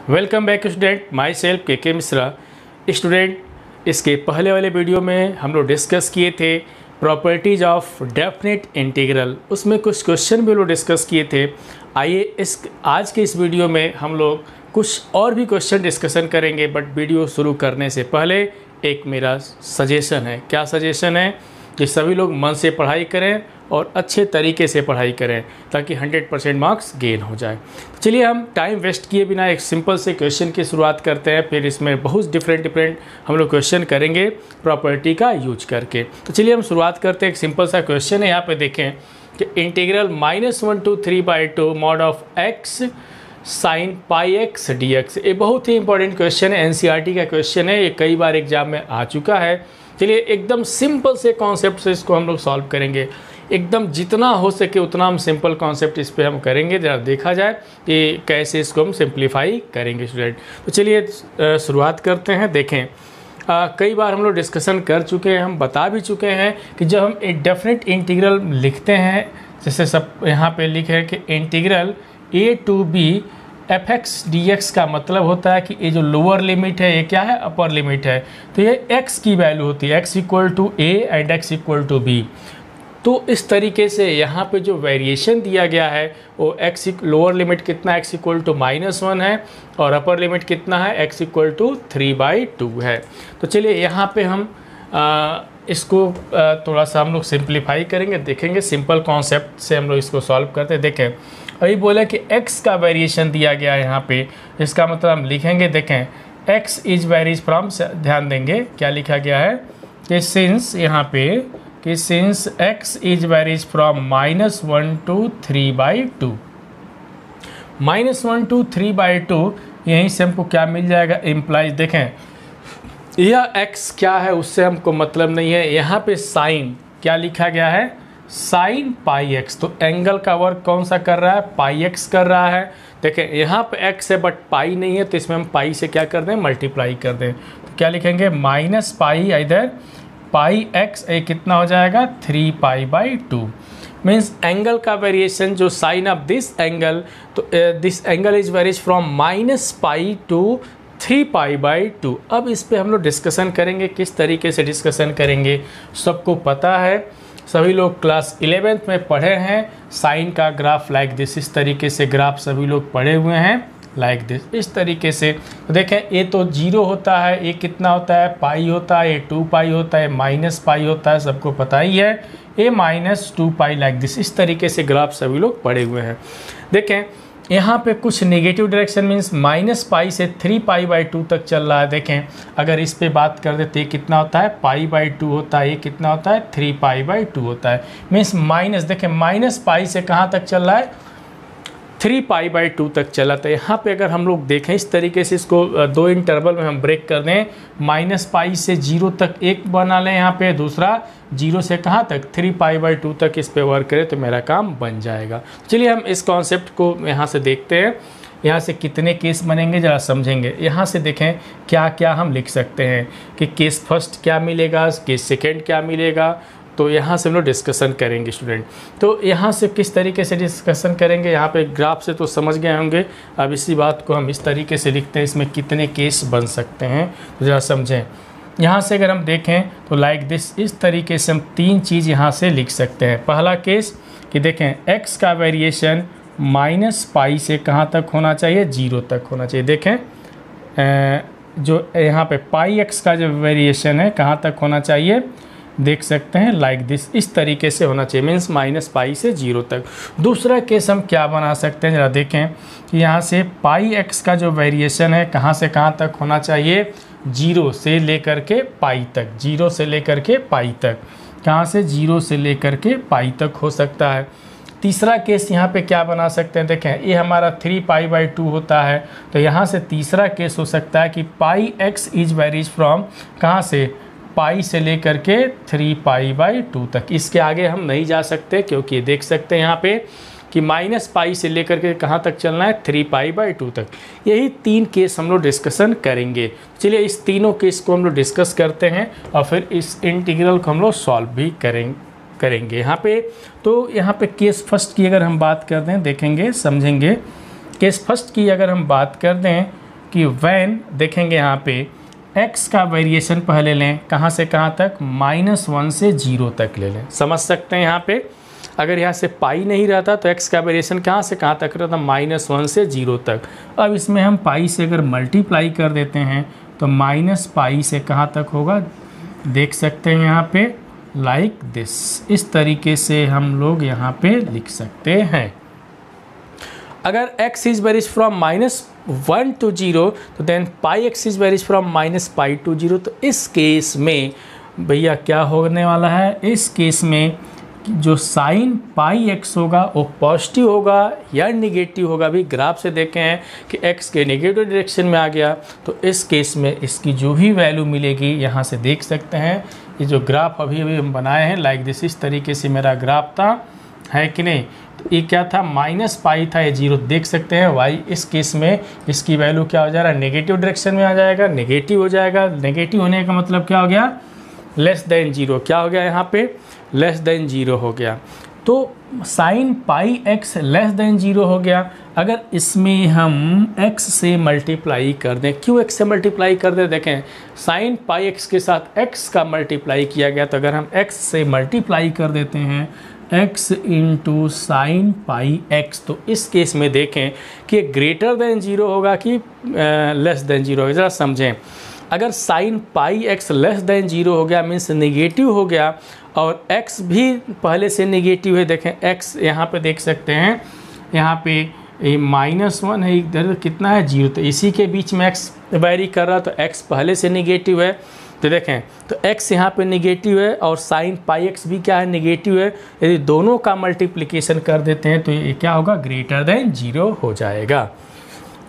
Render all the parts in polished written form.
Welcome back student, my self के Mishra. Student, इसके पहले वाले वीडियो में हम लोग डिस्कस किए थे प्रॉपर्टीज ऑफ डेफिनेट इंटीग्रल। उसमें कुछ क्वेश्चन भी लोग डिस्कस किए थे। आइए आज के इस वीडियो में हम लोग कुछ और भी क्वेश्चन डिस्कशन करेंगे। बट वीडियो शुरू करने से पहले एक मेरा सजेशन है। क्या सजेशन है? कि सभी लोग मन से पढ़ाई करें और अच्छे तरीके से पढ़ाई करें ताकि 100% मार्क्स गेन हो जाए। तो चलिए हम टाइम वेस्ट किए बिना एक सिंपल से क्वेश्चन की शुरुआत करते हैं। फिर इसमें बहुत डिफरेंट हम लोग क्वेश्चन करेंगे प्रॉपर्टी का यूज करके। तो चलिए हम शुरुआत करते हैं। एक सिंपल सा क्वेश्चन है, यहाँ पे देखें कि integral -1 to 3/2 mod of x sin πx dx। ये बहुत ही इंपॉर्टेंट क्वेश्चन है, NCERT का क्वेश्चन है। ये कई बार एग्जाम में आ चुका है। चलिए एकदम सिंपल से कॉन्सेप्ट से इसको हम लोग सॉल्व करेंगे। एकदम जितना हो सके उतना हम सिंपल कॉन्सेप्ट इस पे हम करेंगे। ज़रा देखा जाए कि कैसे इसको हम सिंप्लीफाई करेंगे स्टूडेंट। तो चलिए शुरुआत करते हैं। देखें कई बार हम लोग डिस्कशन कर चुके हैं, हम बता भी चुके हैं कि जब हम एक डेफिनेट इंटीग्रल लिखते हैं, जैसे सब यहाँ पे लिखे हैं कि integral a to b fx dx का मतलब होता है कि ये जो लोअर लिमिट है ये क्या है, अपर लिमिट है। तो ये x की वैल्यू होती है, x = a and x = b। तो इस तरीके से यहाँ पे जो वेरिएशन दिया गया है वो x लोअर लिमिट कितना, x = -1 है और अपर लिमिट कितना है, x = 3/2 है। तो चलिए यहाँ पे हम इसको थोड़ा सा हम लोग सिंप्लीफाई करेंगे, देखेंगे सिंपल कॉन्सेप्ट से हम लोग इसको सॉल्व करते हैं। देखें अभी बोला कि x का वेरिएशन दिया गया है यहाँ पे, इसका मतलब हम लिखेंगे। देखें x इज वेरीज फ्रॉम, ध्यान देंगे क्या लिखा गया है कि सिंस यहाँ पे कि since x is varies from -1 to 3/2। -1 to 3/2 यहीं से हमको क्या मिल जाएगा, इम्प्लाइज। देखें यह x क्या है उससे हमको मतलब नहीं है। यहाँ पे साइन क्या लिखा गया है, sin πx। तो एंगल का वर्क कौन सा कर रहा है, πx कर रहा है। देखें यहाँ पे x है बट पाई नहीं है, तो इसमें हम पाई से क्या कर दें, मल्टीप्लाई कर दें। तो क्या लिखेंगे, -π इधर πx, ये कितना हो जाएगा 3π/2। मीन्स एंगल का वेरिएशन जो साइन ऑफ दिस एंगल, तो this angle is varies from -π to 3π/2। अब इस पे हम लोग डिस्कशन करेंगे, किस तरीके से डिस्कशन करेंगे सबको पता है। सभी लोग क्लास 11th में पढ़े हैं साइन का ग्राफ लाइक दिस। इस तरीके से ग्राफ सभी लोग पढ़े हुए हैं लाइक दिस, इस तरीके से। तो देखें ये तो 0 होता है, ये कितना होता है, पाई होता है, ये 2π होता है, -π होता है, सबको पता ही है। ये -2π लाइक दिस, इस तरीके से ग्राफ सभी लोग पढ़े हुए हैं। देखें यहाँ पे कुछ नेगेटिव डायरेक्शन मीन्स -π से 3π/2 तक चल रहा है। देखें अगर इस पे बात कर देते ये कितना होता है, π/2 होता है, ये कितना होता है 3π/2 होता है। मीन्स माइनस, देखें -π से कहाँ तक चल रहा है, 3π/2 तक चला। तो यहाँ पे अगर हम लोग देखें इस तरीके से इसको दो इंटरवल में हम ब्रेक कर दें, -π से 0 तक एक बना लें यहाँ पे, दूसरा 0 से कहाँ तक 3π/2 तक इस पे वर्क करें तो मेरा काम बन जाएगा। चलिए हम इस कॉन्सेप्ट को यहाँ से देखते हैं, यहाँ से कितने केस बनेंगे ज़रा समझेंगे। यहाँ से देखें क्या क्या हम लिख सकते हैं कि केस फर्स्ट क्या मिलेगा, केस सेकेंड क्या मिलेगा। तो यहाँ से हम लोग डिस्कशन करेंगे स्टूडेंट। तो यहाँ से किस तरीके से डिस्कशन करेंगे, यहाँ पे ग्राफ से तो समझ गए होंगे। अब इसी बात को हम इस तरीके से लिखते हैं, इसमें कितने केस बन सकते हैं तो ज़रा समझें। यहाँ से अगर हम देखें तो लाइक दिस, इस तरीके से हम 3 चीज़ यहाँ से लिख सकते हैं। पहला केस कि देखें x का वेरिएशन -π से कहाँ तक होना चाहिए, 0 तक होना चाहिए। देखें जो यहाँ पे πx का जो वेरिएशन है कहाँ तक होना चाहिए, देख सकते हैं लाइक दिस, इस तरीके से होना चाहिए। मीन्स -π से 0 तक। दूसरा केस हम क्या बना सकते हैं, ज़रा देखें कि यहाँ से πx का जो वेरिएशन है कहाँ से कहाँ तक होना चाहिए, 0 से लेकर के π तक, 0 से लेकर के π तक। कहाँ से, 0 से लेकर के π तक हो सकता है। तीसरा केस यहाँ पे क्या बना सकते हैं, देखें ये हमारा 3π/2 होता है, तो यहाँ से तीसरा केस हो सकता है कि πx इज वेरीज फ्रॉम कहाँ से, π से लेकर के 3π/2 तक। इसके आगे हम नहीं जा सकते क्योंकि देख सकते हैं यहाँ पे कि -π से लेकर के कहाँ तक चलना है, 3π/2 तक। यही 3 केस हम लोग डिस्कशन करेंगे। चलिए इस तीनों केस को हम लोग डिस्कस करते हैं और फिर इस इंटीग्रल को हम लोग सॉल्व भी करेंगे यहाँ पे। तो यहाँ पे केस फर्स्ट की अगर हम बात कर दें, देखेंगे समझेंगे। केस फर्स्ट की अगर हम बात कर दें कि व्हेन देखेंगे यहाँ पे x का वेरिएशन पहले लें, कहाँ से कहाँ तक, -1 से 0 तक ले लें। समझ सकते हैं यहाँ पे अगर यहाँ से पाई नहीं रहता तो x का वेरिएशन कहाँ से कहाँ तक रहता, -1 से 0 तक। अब इसमें हम पाई से अगर मल्टीप्लाई कर देते हैं तो -पाई से कहाँ तक होगा, देख सकते हैं यहाँ पे लाइक दिस, इस तरीके से हम लोग यहाँ पे लिख सकते हैं। अगर x is varies from -1 to 0 तो then pi x is varies from -pi to 0। तो इस केस में भैया क्या होने वाला है, इस केस में जो साइन पाई x होगा वो पॉजिटिव होगा या निगेटिव होगा। अभी ग्राफ से देखे हैं कि x के नेगेटिव डायरेक्शन में आ गया, तो इस केस में इसकी जो भी वैल्यू मिलेगी यहाँ से देख सकते हैं। ये जो ग्राफ अभी हम बनाए हैं लाइक दिस, इस तरीके से मेरा ग्राफ था, है कि नहीं। तो ये क्या था, -पाई था, ये 0 देख सकते हैं। y इस केस में इसकी वैल्यू क्या हो जा रहा है, नेगेटिव डायरेक्शन में आ जाएगा, नेगेटिव हो जाएगा। नेगेटिव होने का मतलब क्या हो गया, लेस देन 0। क्या हो गया यहाँ पे, लेस देन 0 हो गया। तो sine pi x less than 0 हो गया। अगर इसमें हम x से मल्टीप्लाई कर दें, क्यों x से मल्टीप्लाई कर दें, देखें साइन पाई x के साथ x का मल्टीप्लाई किया गया, तो अगर हम x से मल्टीप्लाई कर देते हैं x इंटू साइन पाई x, तो इस केस में देखें कि ग्रेटर देन 0 होगा कि लेस देन 0 होगा। ज़रा समझें, अगर sine pi x less than 0 हो गया मीन्स नेगेटिव हो गया, और x भी पहले से नेगेटिव है। देखें x यहाँ पे देख सकते हैं, यहाँ पे -1 है, इधर कितना है 0, तो इसी के बीच में x वेरी कर रहा, तो x पहले से नेगेटिव है। तो देखें तो x यहाँ पे नेगेटिव है और साइन पाई x भी क्या है, नेगेटिव है। यदि दोनों का मल्टीप्लिकेशन कर देते हैं तो ये क्या होगा, ग्रेटर देन 0 हो जाएगा।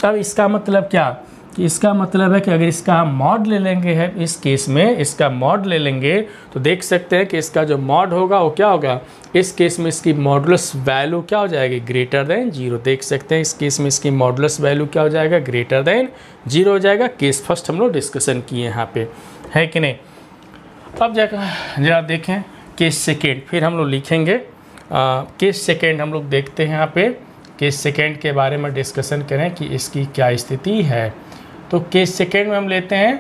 अब इसका मतलब क्या, कि इसका मतलब है कि अगर इसका हम मॉड ले लेंगे है, इस केस में इसका मॉड ले लेंगे तो देख सकते हैं कि इसका जो मॉड होगा वो क्या होगा, इस केस में इसकी मॉडुलस वैल्यू क्या हो जाएगी, ग्रेटर देन 0। देख सकते हैं इस केस में इसकी मॉडुलस वैल्यू क्या हो जाएगा, ग्रेटर देन 0 हो जाएगा। केस फर्स्ट हम लोग डिस्कशन किए यहाँ पे, है कि नहीं। अब जरा देखें केस सेकेंड, फिर हम लोग लिखेंगे केस सेकेंड। हम लोग देखते हैं यहाँ पे केस सेकेंड के बारे में डिस्कशन करें कि इसकी क्या स्थिति है। तो केस सेकेंड में हम लेते हैं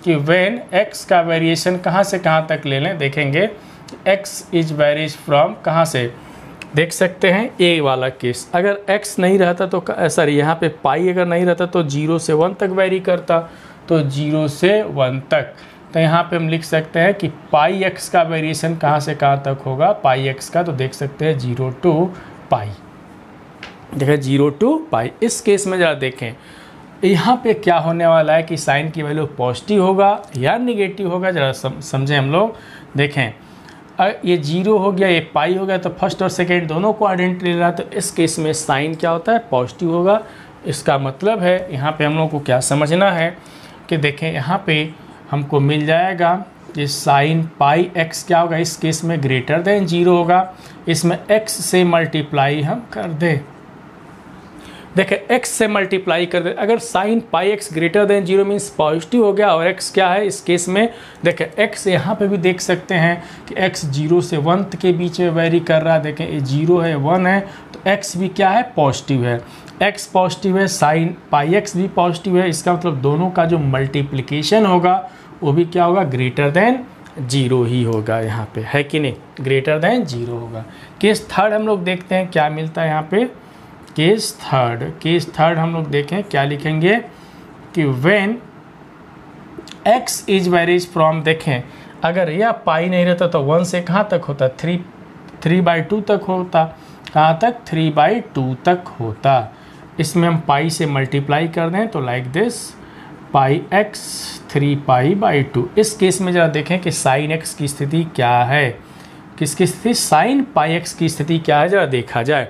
कि व्हेन x का वेरिएशन कहाँ से कहाँ तक ले लें, देखेंगे x इज वेरीज फ्रॉम कहाँ से, देख सकते हैं ए वाला केस। अगर x नहीं रहता तो सॉरी यहाँ पे पाई अगर नहीं रहता तो 0 से 1 तक वेरी करता, तो 0 से 1 तक। तो यहाँ पे हम लिख सकते हैं कि पाई x का वेरिएशन कहाँ से कहाँ तक होगा, पाई x का, तो देख सकते हैं 0 to पाई, देखें 0 to पाई। इस केस में ज़रा देखें यहाँ पे क्या होने वाला है कि साइन की वैल्यू पॉजिटिव होगा या निगेटिव होगा, ज़रा समझें हम लोग। देखें ये 0 हो गया, ये पाई हो गया, तो फर्स्ट और सेकेंड दोनों को आइडेंटिटी ले रहा है, तो इस केस में साइन क्या होता है, पॉजिटिव होगा। इसका मतलब है यहाँ पे हम लोग को क्या समझना है कि देखें यहाँ पे हमको मिल जाएगा कि साइन पाई x क्या होगा, इस केस में ग्रेटर देन 0 होगा। इसमें x से मल्टीप्लाई हम कर दें, देखें x से मल्टीप्लाई कर दे, अगर sine pi x greater than 0 means positive हो गया, और x क्या है इस केस में, देखें x यहाँ पे भी देख सकते हैं कि x 0 से 1 के बीच में वेरी कर रहा है। देखें ये 0 है 1 है, तो x भी क्या है, पॉजिटिव है। x पॉजिटिव है, साइन पाई x भी पॉजिटिव है, इसका मतलब दोनों का जो मल्टीप्लिकेशन होगा वो भी क्या होगा, ग्रेटर देन 0 ही होगा यहाँ पे, है कि नहीं, ग्रेटर देन 0 होगा। केस थर्ड हम लोग देखते हैं क्या मिलता है यहाँ पे। केस थर्ड हम लोग देखें क्या लिखेंगे कि when x is varies from, देखें अगर यह पाई नहीं रहता तो 1 से कहाँ तक होता, 3/2 तक होता, कहाँ तक, 3/2 तक होता। इसमें हम पाई से मल्टीप्लाई कर दें तो लाइक दिस, पाई x 3π/2। इस केस में ज़रा देखें कि साइन x की स्थिति क्या है, किसकी स्थिति, साइन पाई x की स्थिति क्या है, ज़रा देखा जाए।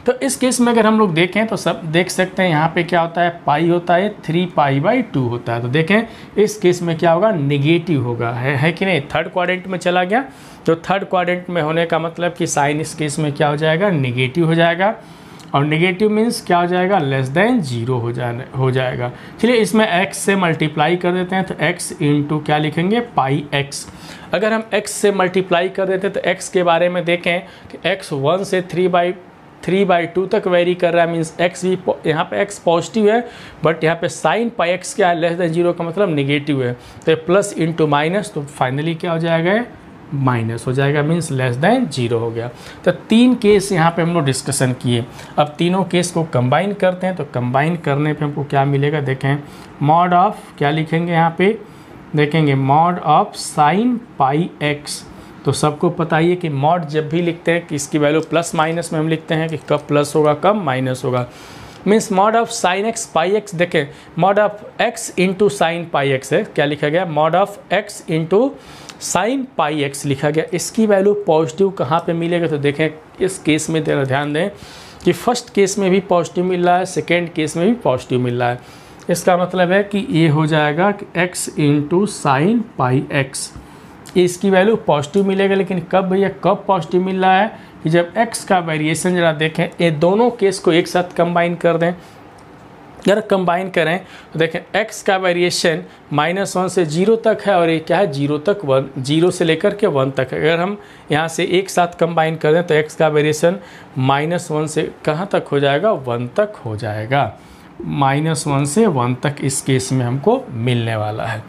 तो इस केस में अगर हम लोग देखें तो सब देख सकते हैं यहाँ पे क्या होता है, पाई होता है, 3π/2 होता है। तो देखें इस केस में क्या होगा, नेगेटिव होगा, है कि नहीं, थर्ड क्वाड्रेंट में चला गया। तो थर्ड क्वाड्रेंट में होने का मतलब कि साइन इस केस में क्या हो जाएगा, नेगेटिव हो जाएगा, और नेगेटिव मीन्स क्या हो जाएगा, लेस देन 0 हो जाएगा। चलिए इसमें x से मल्टीप्लाई कर देते हैं, तो x इंटू क्या लिखेंगे, पाई x। अगर हम x से मल्टीप्लाई कर देते हैं तो x के बारे में देखें कि x 1 से 3/2 तक वेरी कर रहा है, मीन्स x भी यहाँ पे x पॉजिटिव है, बट यहाँ पे साइन पाई एक्स क्या है, लेस देन 0 का मतलब निगेटिव है, तो प्लस इंटू माइनस, तो फाइनली क्या हो जाएगा, माइनस हो जाएगा, मीन्स लेस देन 0 हो गया। तो 3 केस यहाँ पे हम लोग डिस्कशन किए। अब तीनों केस को कंबाइन करते हैं, तो कंबाइन करने पे हमको क्या मिलेगा, देखें मॉड ऑफ, क्या लिखेंगे यहाँ पे, देखेंगे mod of sign pi x. तो सबको पता ही है कि मॉड जब भी लिखते हैं कि इसकी वैल्यू प्लस माइनस में हम लिखते हैं कि कब प्लस होगा कब माइनस होगा, means mod of sine x pi x, देखें mod of x into sine pi x है, क्या लिखा गया, mod of x into sine pi x लिखा गया। इसकी वैल्यू पॉजिटिव कहाँ पे मिलेगा, तो देखें इस केस में ध्यान दें कि फर्स्ट केस में भी पॉजिटिव मिल रहा है, सेकेंड केस में भी पॉजिटिव मिल रहा है। इसका मतलब है कि ये हो जाएगा कि x into sine pi x, इसकी वैल्यू पॉजिटिव मिलेगा। लेकिन कब भैया, कब पॉजिटिव मिल रहा है कि जब x का वेरिएशन जरा देखें, ये दोनों केस को एक साथ कंबाइन कर दें। अगर कंबाइन करें तो देखें x का वेरिएशन -1 से 0 तक है, और ये क्या है 0 तक 1, 0 से लेकर के 1 तक है। अगर हम यहाँ से एक साथ कंबाइन कर दें तो x का वेरिएशन -1 से कहाँ तक हो जाएगा, 1 तक हो जाएगा, -1 से 1 तक इस केस में हमको मिलने वाला है।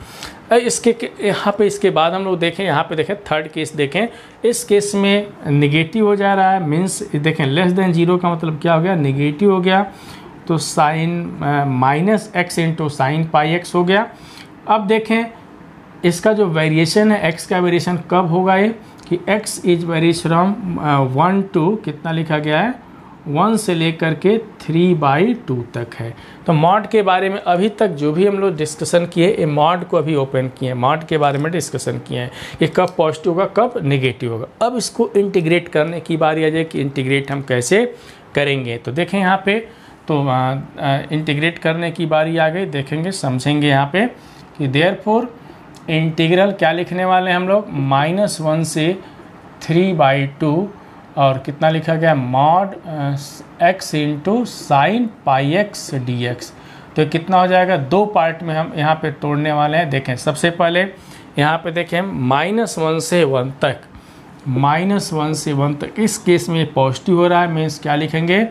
इसके यहाँ पे इसके बाद हम लोग देखें, यहाँ पे देखें थर्ड केस देखें, इस केस में निगेटिव हो जा रहा है, मीन्स देखें लेस देन 0 का मतलब क्या हो गया, निगेटिव हो गया, तो sine minus x into sine pi x हो गया। अब देखें इसका जो वेरिएशन है, x का वेरिएशन कब होगा, ये कि x is varies from 1 to कितना लिखा गया है, 1 से लेकर के 3/2 तक है। तो मॉड के बारे में अभी तक जो भी हम लोग डिस्कशन किए, ये मॉड को अभी ओपन किए, मॉड के बारे में डिस्कशन किए हैं कि कब पॉजिटिव होगा कब नेगेटिव होगा। अब इसको इंटीग्रेट करने की बारी आ जाए कि इंटीग्रेट हम कैसे करेंगे। तो देखें यहाँ पे, तो इंटीग्रेट करने की बारी आ गई, देखेंगे समझेंगे यहाँ पे कि देयरफॉर इंटीग्रल क्या लिखने वाले हैं हम लोग, -1 से 3/2 और कितना लिखा गया, mod x into sine pi x d x. तो कितना हो जाएगा, दो पार्ट में हम यहाँ पे तोड़ने वाले हैं। देखें सबसे पहले यहाँ पे देखें -1 से 1 तक, -1 से 1 तक इस केस में पॉजिटिव हो रहा है, मीन्स क्या लिखेंगे,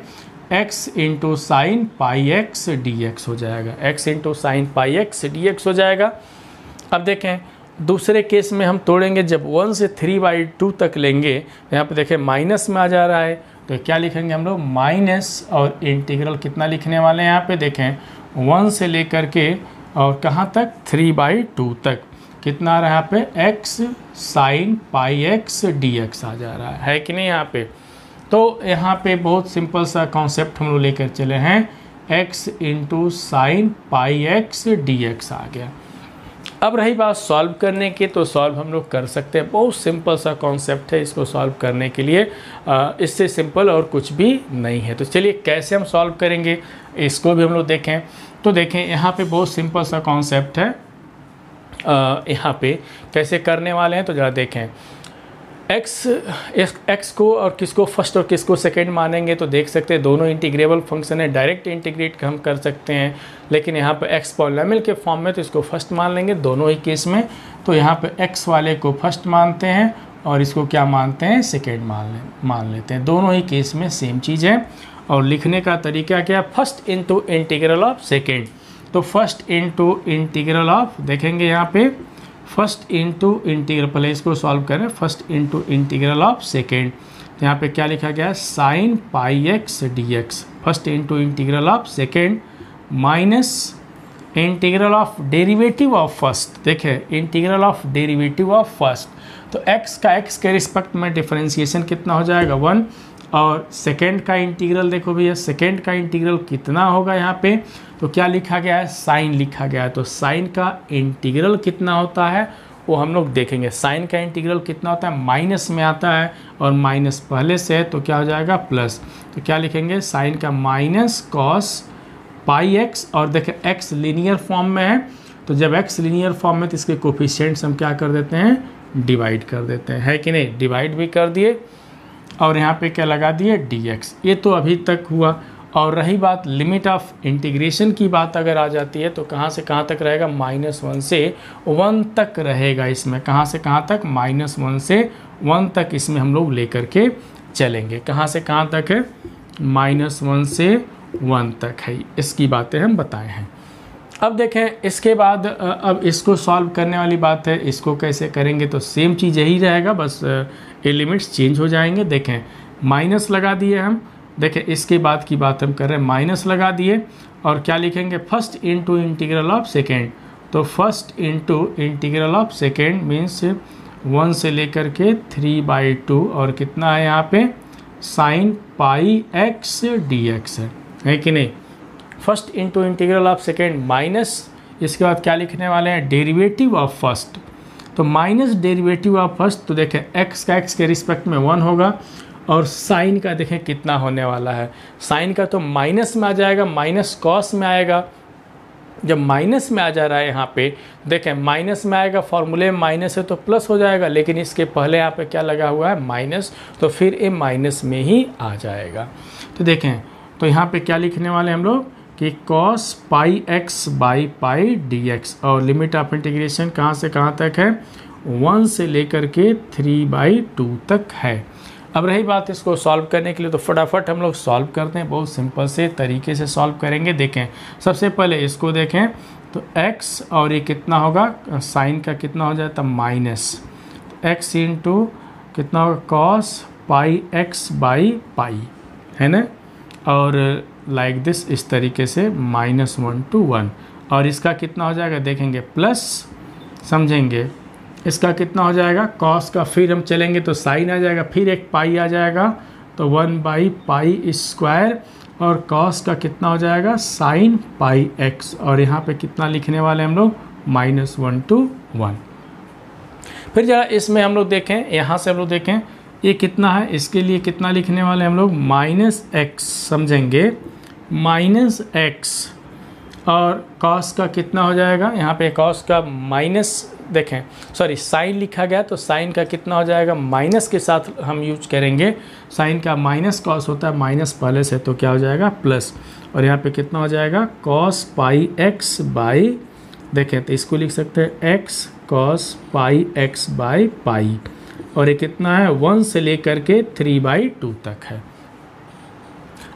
x into sine pi x d x हो जाएगा, x into sine pi x d x हो जाएगा। अब देखें दूसरे केस में हम तोड़ेंगे, जब 1 से 3/2 तक लेंगे, यहाँ पे देखें माइनस में आ जा रहा है, तो क्या लिखेंगे हम लोग, माइनस और इंटीग्रल कितना लिखने वाले हैं यहाँ पे, देखें 1 से लेकर के और कहाँ तक 3/2 तक, कितना आ रहा है यहाँ पे, x sine pi x d x आ जा रहा है कि नहीं यहाँ पे। तो यहाँ पे बहुत सिंपल सा कॉन्सेप्ट हम लोग लेकर चले हैं, x into sine pi x d x आ गया। अब रही बात सॉल्व करने की, तो सॉल्व हम लोग कर सकते हैं, बहुत सिंपल सा कॉन्सेप्ट है, इसको सॉल्व करने के लिए इससे सिंपल और कुछ भी नहीं है। तो चलिए कैसे हम सॉल्व करेंगे इसको भी हम लोग देखें। तो देखें यहाँ पे बहुत सिंपल सा कॉन्सेप्ट है, यहाँ पे कैसे करने वाले हैं तो ज़रा देखें। x को और किसको फर्स्ट और किसको सेकंड मानेंगे, तो देख सकते हैं दोनों इंटीग्रेबल फंक्शन है, डायरेक्ट इंटीग्रेट हम कर सकते हैं। लेकिन यहाँ पे x पॉलिनोमियल के फॉर्म में तो इसको फर्स्ट मान लेंगे दोनों ही केस में। तो यहाँ पे x वाले को फर्स्ट मानते हैं और इसको क्या मानते हैं, सेकेंड मान लेते हैं। दोनों ही केस में सेम चीज़ है। और लिखने का तरीका क्या, first into integral of second. तो फर्स्ट इंटू इंटीग्रल ऑफ, देखेंगे यहाँ पे फर्स्ट इंटू इंटीग्रल, पहले इसको सॉल्व करें, first into integral of second. तो यहाँ पे क्या लिखा गया है, sine pi x d x, first into integral of second minus integral of derivative of first. देखें integral of derivative of first, तो x का x के रिस्पेक्ट में डिफरेंशिएशन कितना हो जाएगा, 1। और सेकेंड का इंटीग्रल देखो भैया, सेकेंड का इंटीग्रल कितना होगा यहाँ पे, तो क्या लिखा गया है, साइन लिखा गया है। तो साइन का इंटीग्रल कितना होता है वो हम लोग देखेंगे। साइन का इंटीग्रल कितना होता है, माइनस में आता है और माइनस पहले से है तो क्या हो जाएगा, प्लस। तो क्या लिखेंगे, साइन का माइनस कॉस पाई एक्स, और देखें x लीनियर फॉर्म में है, तो जब x लीनियर फॉर्म में तो इसके कोफिशिएंट्स हम क्या कर देते हैं, डिवाइड कर देते हैं, है कि नहीं, डिवाइड भी कर दिए और यहाँ पे क्या लगा दिए, dx। ये तो अभी तक हुआ। और रही बात लिमिट ऑफ इंटीग्रेशन की बात अगर आ जाती है तो कहाँ से कहाँ तक रहेगा, -1 से 1 तक रहेगा। इसमें कहाँ से कहाँ तक, -1 से 1 तक इसमें हम लोग लेकर के चलेंगे। कहाँ से कहाँ तक है, -1 से 1 तक है। इसकी बातें हम बताए हैं। अब देखें इसके बाद अब इसको सॉल्व करने वाली बात है, इसको कैसे करेंगे, तो सेम चीज़ यही रहेगा, बस एलिमेंट्स चेंज हो जाएंगे। देखें माइनस लगा दिए हम, देखें इसके बाद की बात हम कर रहे हैं, माइनस लगा दिए और क्या लिखेंगे, first into integral of second. तो first into integral of second means 1 से लेकर के 3/2 और कितना है यहाँ पे sin पाई x dx है कि नहीं। First into integral of second minus, इसके बाद क्या लिखने वाले हैं, डेरिवेटिव ऑफ फर्स्ट। तो माइनस डेरिवेटिव ऑफ फर्स्ट, तो देखें x का x के रिस्पेक्ट में 1 होगा और साइन का देखें कितना होने वाला है, साइन का तो माइनस में आ जाएगा, माइनस कॉस में आएगा। जब माइनस में आ जा रहा है यहाँ पे देखें माइनस में आएगा, फॉर्मूले में माइनस है तो प्लस हो जाएगा, लेकिन इसके पहले यहाँ पे क्या लगा हुआ है, माइनस, तो फिर ये माइनस में ही आ जाएगा। तो देखें तो यहाँ पे क्या लिखने वाले हम लोग कि cos pi x by pi dx और लिमिट ऑफ इंटीग्रेशन कहाँ से कहाँ तक है, 1 से लेकर के 3/2 तक है। अब रही बात इसको सॉल्व करने के लिए, तो फटाफट हम लोग सॉल्व करते हैं, बहुत सिंपल से तरीके से सॉल्व करेंगे। देखें सबसे पहले इसको देखें तो x और ये कितना होगा, साइन का कितना हो जाता है माइनस, x इंटू कितना होगा cos pi x by pi, है ना, और लाइक दिस, इस तरीके से -1 to 1 और इसका कितना हो जाएगा देखेंगे प्लस, समझेंगे इसका कितना हो जाएगा कॉस का, फिर हम चलेंगे तो साइन आ जाएगा, फिर एक पाई आ जाएगा तो 1/पाई² और कॉस का कितना हो जाएगा साइन पाई x और यहाँ पे कितना लिखने वाले हम लोग -1 to 1। फिर जरा इसमें हम लोग देखें, यहाँ से हम लोग देखें ये कितना है, इसके लिए कितना लिखने वाले हम लोग -x, समझेंगे -x और कॉस का कितना हो जाएगा, यहाँ पे कॉस का माइनस, देखें सॉरी साइन लिखा गया तो साइन का कितना हो जाएगा, माइनस के साथ हम यूज करेंगे, साइन का माइनस कॉस होता है, माइनस पहले से तो क्या हो जाएगा प्लस, और यहाँ पे कितना हो जाएगा cos पाई x बाई, देखें तो इसको लिख सकते हैं x cos pi x by pi और ये कितना है 1 से लेकर के 3/2 तक है।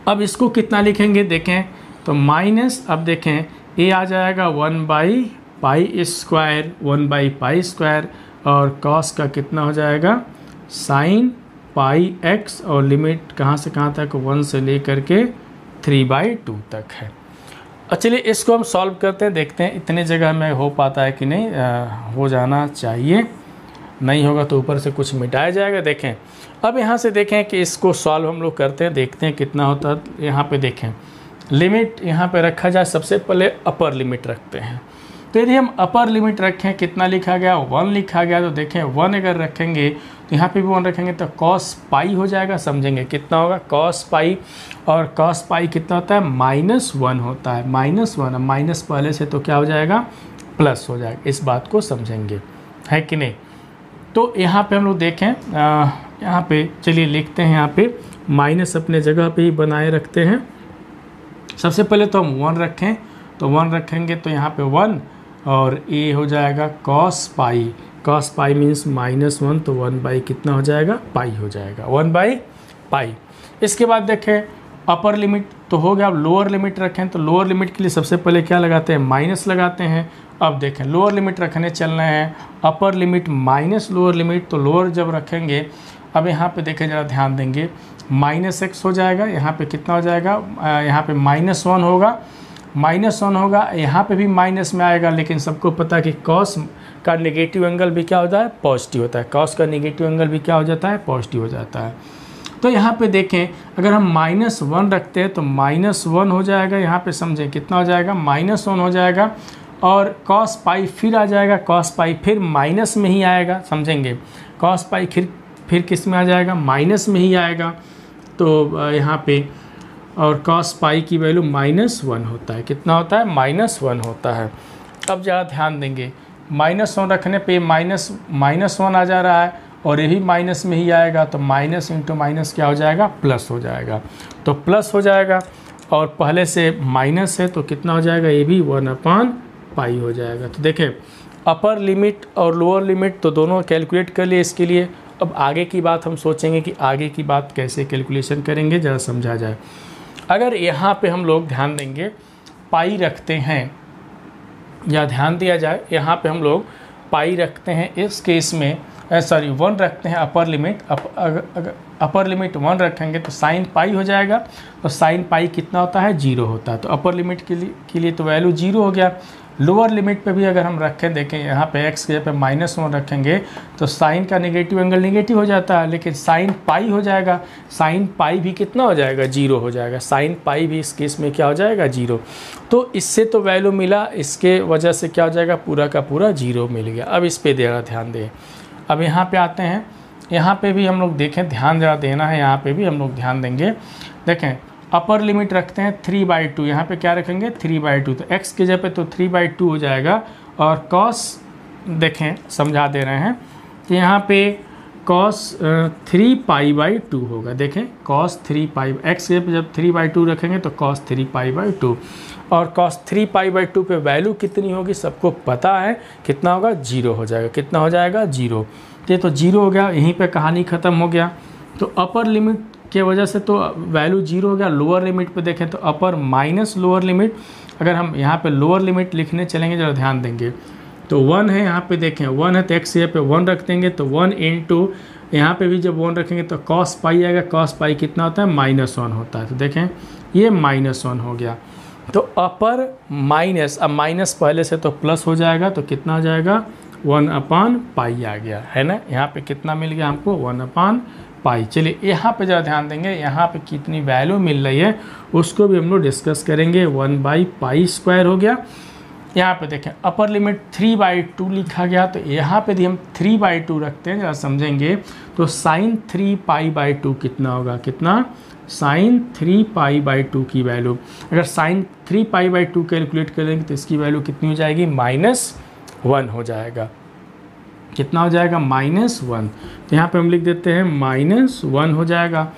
अब इसको कितना लिखेंगे देखें तो माइनस, अब देखें ये आ जाएगा 1/पाई² और cos का कितना हो जाएगा साइन पाई x और लिमिट कहाँ से कहाँ तक 1 से लेकर के 3/2 तक है। चलिए इसको हम सॉल्व करते हैं, देखते हैं इतने जगह में हो पाता है कि नहीं, हो जाना चाहिए, नहीं होगा तो ऊपर से कुछ मिटाया जाएगा। देखें अब यहाँ से देखें कि इसको सॉल्व हम लोग करते हैं, देखते हैं कितना होता है। यहाँ पे देखें लिमिट यहाँ पे रखा जाए, सबसे पहले अपर लिमिट रखते हैं। तो यदि हम अपर लिमिट रखें, कितना लिखा गया 1 लिखा गया, तो देखें 1 अगर रखेंगे तो यहाँ पे भी 1 रखेंगे तो cos पाई हो जाएगा, समझेंगे कितना होगा cos पाई, और cos पाई कितना होता है -1 होता है, -1, माइनस पहले से तो क्या हो जाएगा प्लस हो जाएगा, इस बात को समझेंगे, है कि नहीं। तो यहाँ पे हम लोग देखें, यहाँ पे चलिए लिखते हैं, यहाँ पे माइनस अपने जगह पे ही बनाए रखते हैं। सबसे पहले तो हम 1 रखें, तो 1 रखेंगे तो यहाँ पे 1 और ये हो जाएगा cos पाई मीन्स -1, तो 1 कितना हो जाएगा पाई हो जाएगा, 1/पाई। इसके बाद देखें अपर लिमिट तो हो गया, अब लोअर लिमिट रखें तो लोअर लिमिट के लिए सबसे पहले क्या लगाते हैं माइनस लगाते हैं। अब देखें लोअर लिमिट रखने चलना है, upper limit minus lower limit, तो लोअर जब रखेंगे, अब यहाँ पे देखें ज़रा ध्यान देंगे -x हो जाएगा, यहाँ पे कितना हो जाएगा, यहाँ पे -1 होगा, -1 होगा, यहाँ पे भी माइनस में आएगा, लेकिन सबको पता है कि cos का नेगेटिव एंगल भी क्या होता है पॉजिटिव होता है, cos का नेगेटिव एंगल भी क्या हो जाता है पॉजिटिव हो जाता है। तो यहाँ पे देखें अगर हम -1 रखते हैं तो -1 हो जाएगा, यहाँ पे समझें कितना हो जाएगा -1 हो जाएगा, और cos पाई फिर आ जाएगा, cos पाई फिर माइनस में ही आएगा, समझेंगे cos पाई फिर किस में आ जाएगा माइनस में ही आएगा, तो यहाँ पे और cos पाई की वैल्यू -1 होता है, कितना होता है -1 होता है। अब ज़रा ध्यान देंगे -1 रखने पे -1 आ जा रहा है और ये भी माइनस में ही आएगा, तो माइनस इंटू माइनस क्या हो जाएगा प्लस हो जाएगा, तो प्लस हो जाएगा, और पहले से माइनस है तो कितना हो जाएगा ये भी 1/पाई हो जाएगा। तो देखें अपर लिमिट और लोअर लिमिट तो दोनों कैलकुलेट कर लिए, इसके लिए अब आगे की बात हम सोचेंगे कि आगे की बात कैसे कैलकुलेशन करेंगे, ज़रा समझा जाए। अगर यहाँ पे हम लोग ध्यान देंगे पाई रखते हैं, या ध्यान दिया जाए यहाँ पे हम लोग पाई रखते हैं, इस केस में 1 रखते हैं अपर लिमिट। अगर अपर लिमिट 1 रखेंगे तो साइन पाई हो जाएगा, तो साइन पाई कितना होता है, 0 होता है। तो अपर लिमिट के लिए तो वैल्यू 0 हो गया। लोअर लिमिट पे भी अगर हम रखें, देखें यहाँ पे x के जगह पे -1 रखेंगे तो साइन का नेगेटिव एंगल नेगेटिव हो जाता है, लेकिन साइन पाई हो जाएगा। साइन पाई भी कितना हो जाएगा, 0 हो जाएगा। साइन पाई भी इस केस में क्या हो जाएगा, 0। तो इससे तो वैल्यू मिला, इसके वजह से क्या हो जाएगा, पूरा का पूरा 0 मिल गया। अब इस पर ज़रा ध्यान दें। अब यहाँ पे आते हैं, यहाँ पे भी हम लोग देखें, ध्यान ज़रा देना है, यहाँ पे भी हम लोग ध्यान देंगे। देखें अपर लिमिट रखते हैं 3/2, यहाँ पे क्या रखेंगे 3/2, तो x के जगह पे तो 3/2 हो जाएगा। और cos देखें समझा दे रहे हैं कि यहाँ पे cos 3π/2 होगा। देखें cos 3π, x के जगह पे जब 3/2 रखेंगे तो cos 3π/2, और cos 3π/2 पे वैल्यू कितनी होगी सबको पता है, कितना होगा, 0 हो जाएगा। कितना हो जाएगा, 0। तो 0 हो गया, यहीं पे कहानी ख़त्म हो गया। तो अपर लिमिट के वजह से तो वैल्यू 0 हो गया। लोअर लिमिट पे देखें तो अपर माइनस लोअर लिमिट, अगर हम यहाँ पे लोअर लिमिट लिखने चलेंगे, जरा ध्यान देंगे तो 1 है, यहाँ पे देखें 1 है तो x यहाँ पे 1 रख देंगे, तो 1 इंटू यहाँ पे भी जब 1 रखेंगे तो cos पाई आएगा। cos पाई कितना होता है, -1 होता है। तो देखें ये -1 हो गया। तो अपर माइनस, अब माइनस पहले से तो प्लस हो जाएगा, तो कितना हो जाएगा, 1/π आ गया है ना। यहाँ पे कितना मिल गया हमको, 1/π। चलिए यहाँ पे ज़रा ध्यान देंगे, यहाँ पे कितनी वैल्यू मिल रही है उसको भी हम लोग डिस्कस करेंगे। 1/π² हो गया। यहाँ पे देखें अपर लिमिट 3/2 लिखा गया, तो यहाँ पे भी हम 3/2 रखते हैं, जरा समझेंगे। तो साइन 3π/2 कितना होगा, कितना, साइन 3π/2 की वैल्यू, अगर साइन 3π/2 कैलकुलेट करेंगे तो इसकी वैल्यू कितनी हो जाएगी, -1 हो जाएगा। कितना हो जाएगा, -1। तो यहाँ पे हम लिख देते हैं -1 हो जाएगा।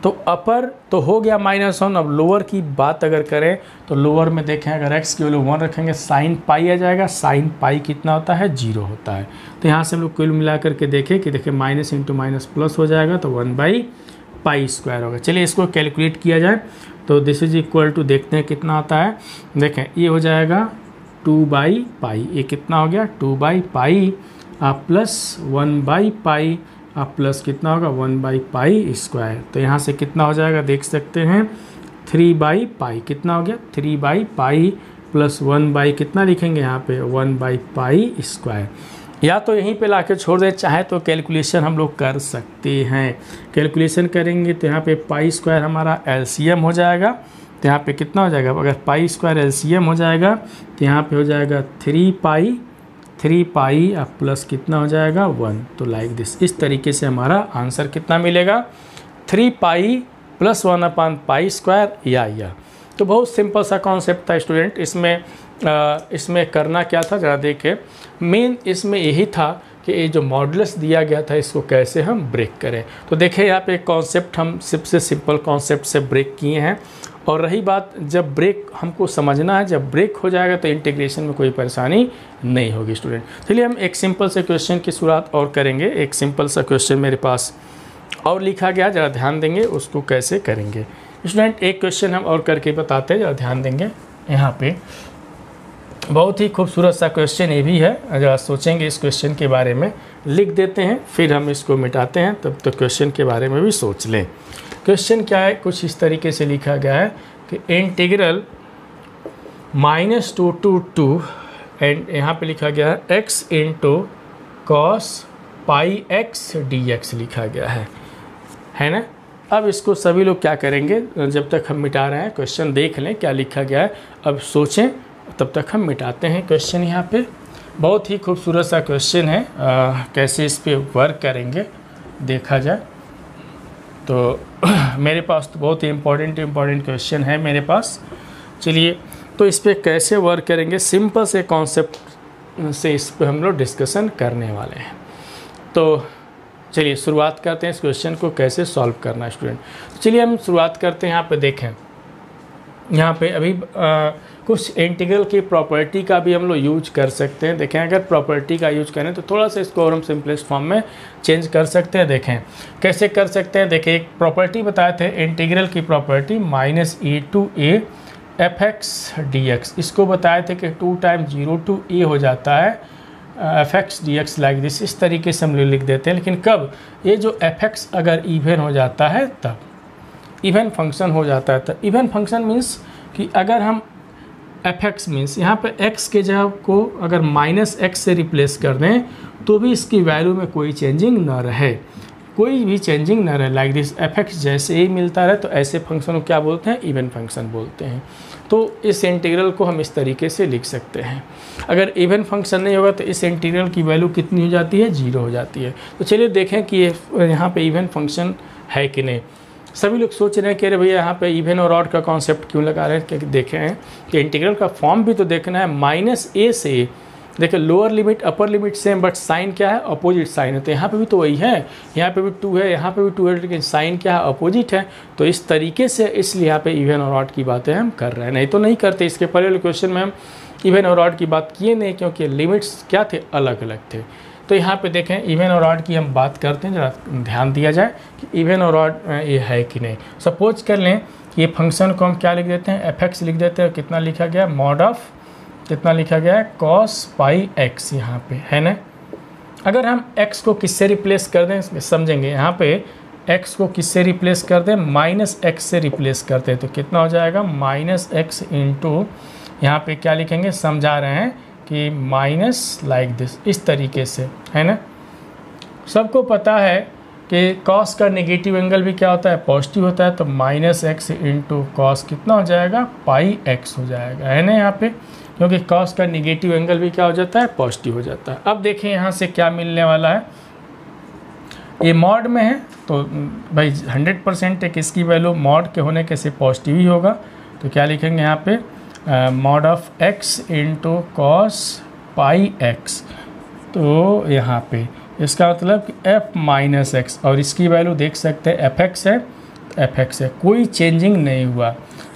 तो अपर तो हो गया -1। अब लोअर की बात अगर करें तो लोअर में देखें, अगर x की वैल्यू 1 रखेंगे साइन पाई आ जाएगा। साइन पाई कितना होता है, 0 होता है। तो यहाँ से हम लोग कुल मिला करके देखें कि देखिए माइनस इंटू माइनस प्लस हो जाएगा, तो 1/π² होगा। चलिए इसको कैलकुलेट किया जाए, तो दिस इज इक्वल टू, देखते हैं कितना आता है। देखें ये हो जाएगा 2/π, ये कितना हो गया, 2/π प्लस 1/π प्लस कितना होगा, 1/π²। तो यहाँ से कितना हो जाएगा, देख सकते हैं 3/π, कितना हो गया, 3/π प्लस 1/ कितना लिखेंगे यहाँ पे, 1/π²। या तो यहीं पे लाके छोड़ दे, चाहे तो कैलकुलेशन हम लोग कर सकते हैं। कैलकुलेशन करेंगे तो यहाँ पे π² हमारा LCM हो जाएगा। तो यहाँ पे कितना हो जाएगा, अगर π² LCM हो जाएगा तो यहाँ पे हो जाएगा 3π प्लस कितना हो जाएगा, 1। तो लाइक दिस, इस तरीके से हमारा आंसर कितना मिलेगा, 3π प्लस 1/π²। या तो बहुत सिंपल सा कॉन्सेप्ट था स्टूडेंट। इसमें करना क्या था, ज़रा देखें। मेन इसमें यही था कि ये जो मॉडुलस दिया गया था इसको कैसे हम ब्रेक करें। तो देखें यहाँ पे कॉन्सेप्ट हम सबसे सिंपल कॉन्सेप्ट से ब्रेक किए हैं। और रही बात, जब ब्रेक हमको समझना है, जब ब्रेक हो जाएगा तो इंटीग्रेशन में कोई परेशानी नहीं होगी स्टूडेंट। चलिए हम एक सिंपल से क्वेश्चन की शुरुआत और करेंगे। एक सिंपल सा क्वेश्चन मेरे पास और लिखा गया, ज़रा ध्यान देंगे उसको कैसे करेंगे स्टूडेंट। एक क्वेश्चन हम और करके बताते हैं, ज़रा ध्यान देंगे। यहाँ पे बहुत ही खूबसूरत सा क्वेश्चन ये भी है, ज़रा सोचेंगे इस क्वेश्चन के बारे में, लिख देते हैं फिर हम इसको मिटाते हैं, तब तो क्वेश्चन के बारे में भी सोच लें। क्वेश्चन क्या है, कुछ इस तरीके से लिखा गया है कि इंटीग्रल -2 to 2 एंड यहाँ पे लिखा गया है x into cos πx dx लिखा गया है ना। अब इसको सभी लोग क्या करेंगे, जब तक हम मिटा रहे हैं क्वेश्चन देख लें क्या लिखा गया है, अब सोचें, तब तक हम मिटाते हैं क्वेश्चन। यहाँ पे बहुत ही खूबसूरत सा क्वेश्चन है, कैसे इस पे वर्क करेंगे देखा जाए तो मेरे पास तो बहुत ही इम्पोर्टेंट क्वेश्चन है मेरे पास। चलिए तो इस पे कैसे वर्क करेंगे, सिंपल से कॉन्सेप्ट से इस पे हम लोग डिस्कशन करने वाले हैं। तो चलिए शुरुआत करते हैं इस क्वेश्चन को कैसे सॉल्व करना है स्टूडेंट। तो चलिए हम शुरुआत करते हैं। यहाँ पे देखें, यहाँ पे अभी कुछ इंटीग्रल की प्रॉपर्टी का भी हम लोग यूज कर सकते हैं। देखें अगर प्रॉपर्टी का यूज करें तो थोड़ा सा इसको और हम सिंपलेस्ट फॉर्म में चेंज कर सकते हैं। देखें कैसे कर सकते हैं। देखें एक प्रॉपर्टी बताए थे इंटीग्रल की property -e to a fx dx, इसको बताए थे कि 2 टाइम्स 0 to a हो जाता है fx dx लाइक दिस। इस तरीके से हम लोग लिख देते हैं, लेकिन कब ये जो fx अगर इवन हो जाता है तब, इवन फंक्शन हो जाता है तब। इवन फंक्शन मीन्स कि अगर हम fx मीन्स यहाँ पे x के जगह को अगर -x से रिप्लेस कर दें तो भी इसकी वैल्यू में कोई चेंजिंग ना रहे, कोई भी चेंजिंग ना रहे लाइक दिस। fx जैसे ही मिलता रहे तो ऐसे फंक्शन को क्या बोलते हैं, इवन फंक्शन बोलते हैं। तो इस इंटीग्रल को हम इस तरीके से लिख सकते हैं। अगर इवन फंक्शन नहीं होगा तो इस इंटीग्रल की वैल्यू कितनी हो जाती है, 0 हो जाती है। तो चलिए देखें कि ये यहाँ पे इवन फंक्शन है कि नहीं। सभी लोग सोच रहे हैं कि अरे भैया यहाँ पे इवन और ऑड का कॉन्सेप्ट क्यों लगा रहे हैं, क्योंकि देखें हैं कि इंटीग्रल का फॉर्म भी तो देखना है। -a से देखिए lower limit upper limit same, but sine क्या है, अपोजिट साइन है। तो यहाँ पे भी तो वही है, यहाँ पे भी 2 है, यहाँ पे भी 2 है, लेकिन साइन क्या है, अपोजिट है। तो इस तरीके से इसलिए यहाँ पे इवन और ऑड की बातें हम कर रहे हैं, नहीं तो नहीं करते। इसके पहले वाले क्वेश्चन में हम इवन और ऑड की बात किए नहीं, क्योंकि लिमिट्स क्या थे, अलग अलग थे। तो यहाँ पे देखें इवन और ऑड की हम बात करते हैं, जरा ध्यान दिया जाए कि इवन और ऑड ये है कि नहीं। सपोज कर लें कि ये फंक्शन को हम क्या लिख देते हैं, fx लिख देते हैं। कितना लिखा गया, मॉड ऑफ कितना लिखा गया है, cos पाई x यहाँ पे है ना। अगर हम x को किससे रिप्लेस कर दें समझेंगे। यहाँ पे x को किससे रिप्लेस कर दें, -x से रिप्लेस करते हैं तो कितना हो जाएगा, -x इंटू यहाँ पे क्या लिखेंगे, समझा रहे हैं कि माइनस लाइक दिस, इस तरीके से है ना। सबको पता है कि cos का नेगेटिव एंगल भी क्या होता है, पॉजिटिव होता है। तो -x इंटू कॉस कितना हो जाएगा, पाई x हो जाएगा है ना यहाँ पे, क्योंकि cos का नेगेटिव एंगल भी क्या हो जाता है, पॉजिटिव हो जाता है। अब देखें यहाँ से क्या मिलने वाला है, ये मॉड में है तो भाई 100% है कि इसकी वैल्यू मॉड के होने के से पॉजिटिव ही होगा। तो क्या लिखेंगे यहाँ पे, mod of x into cos pi x। तो यहाँ पे इसका मतलब कि f -x, और इसकी वैल्यू देख सकते हैं fx है, fx है, कोई चेंजिंग नहीं हुआ।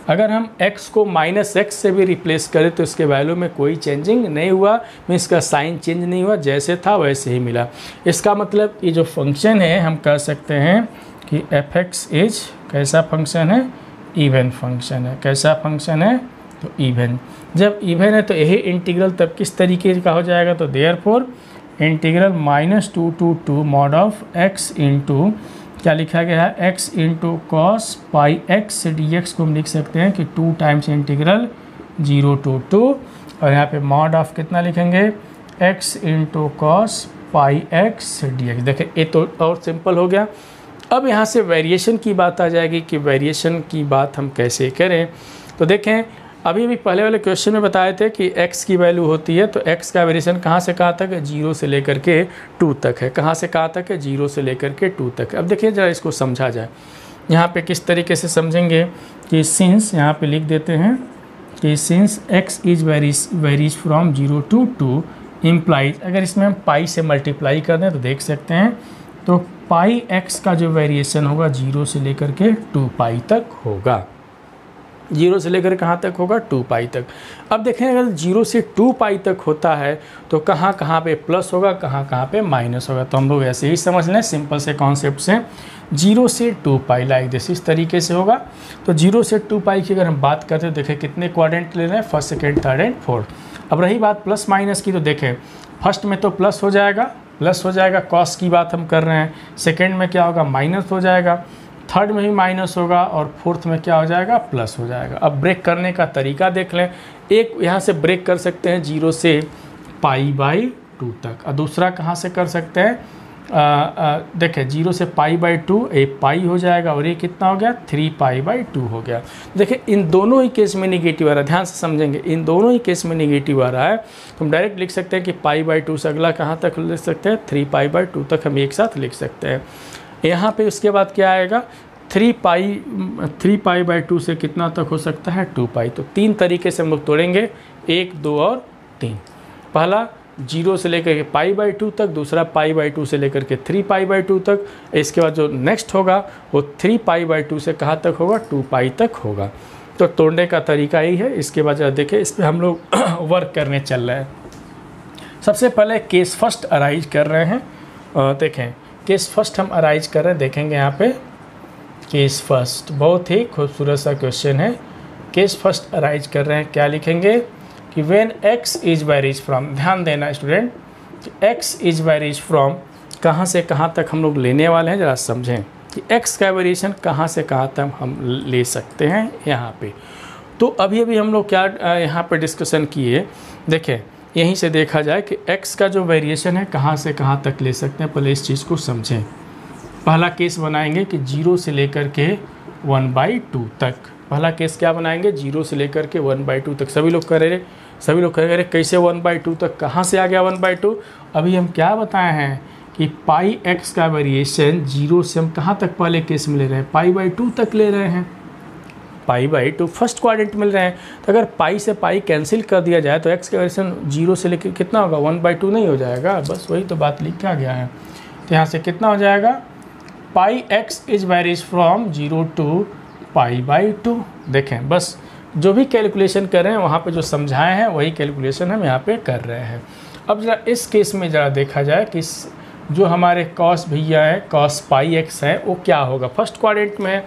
अगर हम x को -x से भी रिप्लेस करें तो इसके वैल्यू में कोई चेंजिंग नहीं हुआ, मीन्स इसका साइन चेंज नहीं हुआ, जैसे था वैसे ही मिला। इसका मतलब ये जो फंक्शन है हम कह सकते हैं कि fx इज कैसा फंक्शन है, इवन फंक्शन है। कैसा फंक्शन है, तो इवन। जब इवन है तो यही इंटीग्रल तब किस तरीके का हो जाएगा, तो therefore integral -2 to 2 mod of x into क्या लिखा गया है, x इंटू कॉस पाई x dx को हम लिख सकते हैं कि 2 टाइम्स इंटीग्रल 0 to 2, और यहाँ पे मॉड ऑफ कितना लिखेंगे, x इंटू कॉस पाई x dx। देखें ये तो और सिंपल हो गया। अब यहाँ से वेरिएशन की बात आ जाएगी कि वेरिएशन की बात हम कैसे करें। तो देखें अभी भी पहले वाले क्वेश्चन में बताए थे कि x की वैल्यू होती है, तो x का वेरिएशन कहाँ से कहाँ तक है, 0 से लेकर के 2 तक है। कहाँ से कहाँ तक है, 0 से लेकर के 2 तक। अब देखिए ज़रा इसको समझा जाए। यहाँ पे किस तरीके से समझेंगे कि सिंस, यहाँ पे लिख देते हैं कि since x is varies from 0 to 2 implies, अगर इसमें हम पाई से मल्टीप्लाई कर दें तो देख सकते हैं तो पाई x का जो वेरिएशन होगा 0 से लेकर के 2 पाई तक होगा। 0 से लेकर कहाँ तक होगा, 2 पाई तक। अब देखें अगर 0 से 2 पाई तक होता है तो कहाँ कहाँ पे प्लस होगा, कहाँ कहाँ पे माइनस होगा। तो हम लोग ऐसे ही समझ लें सिंपल से कॉन्सेप्ट से, 0 से 2 पाई लाइक दिस, इस तरीके से होगा। तो 0 से 2 पाई की अगर हम बात करते हैं, देखें कितने क्वाड्रेंट ले रहे हैं, first second third and fourth. अब रही बात प्लस माइनस की, तो देखें फर्स्ट में तो प्लस हो जाएगा, प्लस हो जाएगा, कॉस की बात हम कर रहे हैं। सेकेंड में क्या होगा, माइनस हो जाएगा, थर्ड में भी माइनस होगा, और फोर्थ में क्या हो जाएगा, प्लस हो जाएगा। अब ब्रेक करने का तरीका देख लें। एक यहाँ से ब्रेक कर सकते हैं 0 से π/2 तक, और दूसरा कहाँ से कर सकते हैं, देखें 0 से π/2, ये पाई हो जाएगा, और ये कितना हो गया, 3π/2 हो गया। देखें इन दोनों ही केस में नेगेटिव आ रहा है, ध्यान से समझेंगे, इन दोनों ही केस में नेगेटिव आ रहा है। तो हम डायरेक्ट लिख सकते हैं कि π/2 से अगला कहाँ तक लिख सकते हैं, 3π/2 तक हम एक साथ लिख सकते हैं। यहाँ पे उसके बाद क्या आएगा, 3π/2 से कितना तक हो सकता है, 2 पाई। तो 3 तरीके से हम लोग तोड़ेंगे, 1, 2 और 3। पहला 0 से लेकर के π/2 तक, दूसरा π/2 से लेकर के 3π/2 तक। इसके बाद जो नेक्स्ट होगा वो 3π/2 से कहाँ तक होगा, 2 पाई तक होगा। तो तोड़ने का तरीका ही है। इसके बाद जरा देखें, इस पर हम लोग वर्क करने चल रहे हैं। सबसे पहले केस फर्स्ट अराइज कर रहे हैं। देखें केस फर्स्ट हम अराइज कर रहे हैं, देखेंगे यहाँ पे केस फर्स्ट, बहुत ही खूबसूरत सा क्वेश्चन है। केस फर्स्ट अराइज कर रहे हैं, क्या लिखेंगे कि when x is varies from, ध्यान देना student, x is varies from कहाँ से कहाँ तक हम लोग लेने वाले हैं, ज़रा समझें कि x का वेरिएशन कहाँ से कहाँ तक हम ले सकते हैं यहाँ पे। तो अभी अभी हम लोग क्या यहाँ पे डिस्कशन किए, देखें यहीं से देखा जाए कि x का जो वेरिएशन है कहाँ से कहाँ तक ले सकते हैं, पहले इस चीज़ को समझें। पहला केस बनाएंगे कि 0 से लेकर के 1/2 तक। पहला केस क्या बनाएंगे, 0 से लेकर के 1/2 तक। सभी लोग करेंगे, सभी लोग करेंगे कैसे 1/2 तक, कहाँ से आ गया 1/2। अभी हम क्या बताए हैं कि पाई x का वेरिएशन 0 से हम कहाँ तक पहले केस में ले रहे हैं, π/2 तक ले रहे हैं। π/2 फर्स्ट क्वाड्रेंट मिल रहे हैं। तो अगर पाई से पाई कैंसिल कर दिया जाए तो x का वेरिएशन 0 से लेकर कितना होगा, 1/2 नहीं हो जाएगा। बस वही तो बात लिखा गया है। तो यहाँ से कितना हो जाएगा, पाई x is varies from 0 to π/2। देखें बस जो भी कैलकुलेशन कर रहे हैं वहाँ पे जो समझाए हैं वही कैलकुलेशन हम यहाँ पे कर रहे हैं। अब ज़रा इस केस में ज़रा देखा जाए कि जो हमारे कॉस भैया है, cos πx है, वो क्या होगा, फर्स्ट क्वाड्रेंट में है।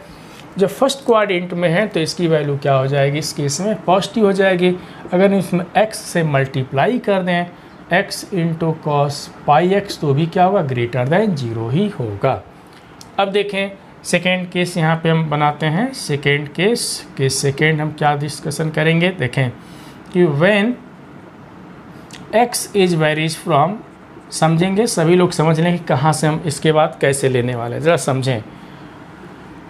जब फर्स्ट क्वाड्रेंट में है तो इसकी वैल्यू क्या हो जाएगी, इस केस में पॉजिटिव हो जाएगी। अगर इसमें x से मल्टीप्लाई कर दें x इंटू कॉस πx तो भी क्या होगा, ग्रेटर दैन 0 ही होगा। अब देखें सेकेंड केस यहाँ पे हम बनाते हैं। सेकेंड केस सेकेंड हम क्या डिस्कशन करेंगे, देखें कि when x is varies from, समझेंगे सभी लोग समझ लें कि कहाँ से हम इसके बाद कैसे लेने वाले हैं, ज़रा समझें।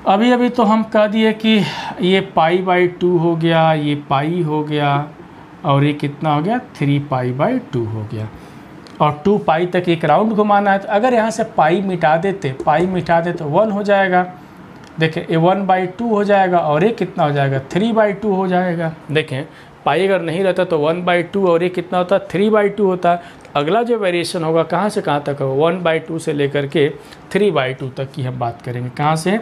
अभी अभी तो हम कह दिए कि ये π/2 हो गया, ये पाई हो गया, और ये कितना हो गया 3π/2 हो गया, और 2 पाई तक एक राउंड घुमाना है। तो अगर यहाँ से पाई मिटा देते, पाई मिटा दे तो 1 हो जाएगा। देखें ये 1/2 हो जाएगा, और ये कितना हो जाएगा 3/2 हो जाएगा। देखें पाई अगर नहीं रहता तो 1/2 और ये कितना होता 3/2 होता। अगला जो वेरिएशन होगा कहाँ से कहाँ तक होगा, 1/2 से लेकर के 3/2 तक की हम बात करेंगे। कहाँ से,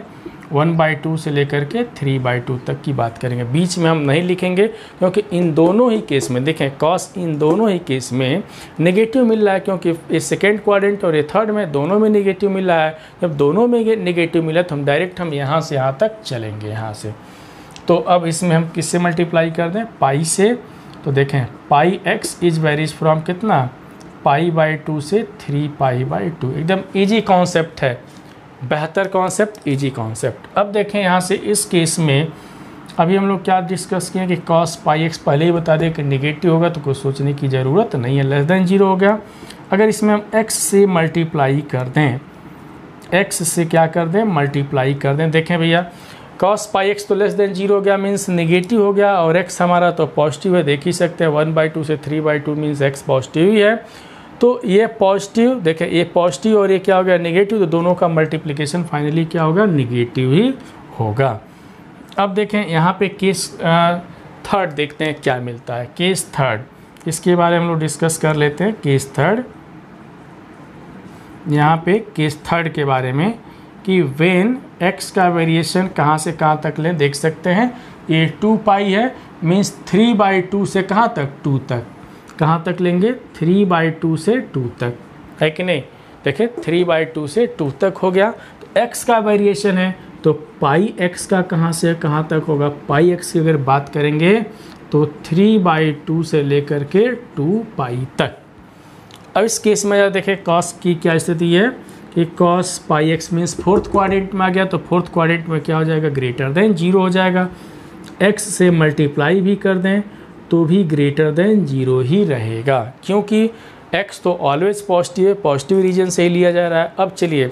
1/2 से लेकर के 3/2 तक की बात करेंगे। बीच में हम नहीं लिखेंगे क्योंकि इन दोनों ही केस में देखें कॉस इन दोनों ही केस में नेगेटिव मिल रहा है, क्योंकि ये सेकेंड क्वाड्रेंट और ये थर्ड में दोनों में नेगेटिव मिल रहा है। जब दोनों में नेगेटिव मिला तो हम डायरेक्ट हम यहाँ से यहाँ तक चलेंगे यहाँ से। तो अब इसमें हम किससे मल्टीप्लाई कर दें, पाई से। तो देखें पाई x इज वेरीज फ्रॉम कितना, π/2 से 3π/2। एकदम ईजी कॉन्सेप्ट है, बेहतर कॉन्सेप्ट, इजी कॉन्सेप्ट। अब देखें यहाँ से इस केस में अभी हम लोग क्या डिस्कस किए कि cos πx पहले ही बता दें कि नेगेटिव होगा तो कुछ सोचने की ज़रूरत नहीं है, लेस देन 0 हो गया। अगर इसमें हम x से मल्टीप्लाई कर दें, x से क्या कर दें, मल्टीप्लाई कर दें। देखें भैया cos πx तो लेस देन 0 हो गया, मीन्स नेगेटिव हो गया, और x हमारा तो पॉजिटिव है, देख ही सकते हैं 1/2 से 3/2 मीन्स x पॉजिटिव ही है। तो ये पॉजिटिव, देखें ये पॉजिटिव और ये क्या हो गया नेगेटिव, तो दोनों का मल्टीप्लिकेशन फाइनली क्या होगा, नेगेटिव ही होगा। अब देखें यहाँ पे केस थर्ड देखते हैं क्या मिलता है। केस थर्ड, इसके बारे में हम लोग डिस्कस कर लेते हैं। केस थर्ड, यहाँ पे केस थर्ड के बारे में कि व्हेन x का वेरिएशन कहाँ से कहाँ तक लें, देख सकते हैं ये 2 पाई है, मीन्स 3/2 से कहाँ तक, 2 तक। कहाँ तक लेंगे, 3/2 से 2 तक, है कि नहीं। देखें 3/2 से 2 तक हो गया। तो x का वेरिएशन है तो पाई x का कहाँ से कहाँ तक होगा, पाई x की अगर बात करेंगे तो 3/2 से लेकर के 2 पाई तक। अब इस केस में जब देखें cos की क्या स्थिति है कि cos πx means fourth quadrant में आ गया, तो फोर्थ क्वाड्रेंट में क्या हो जाएगा, ग्रेटर देन 0 हो जाएगा। x से मल्टीप्लाई भी कर दें तो भी ग्रेटर देन 0 ही रहेगा, क्योंकि x तो ऑलवेज पॉजिटिव है, पॉजिटिव रीजन से ही लिया जा रहा है। अब चलिए,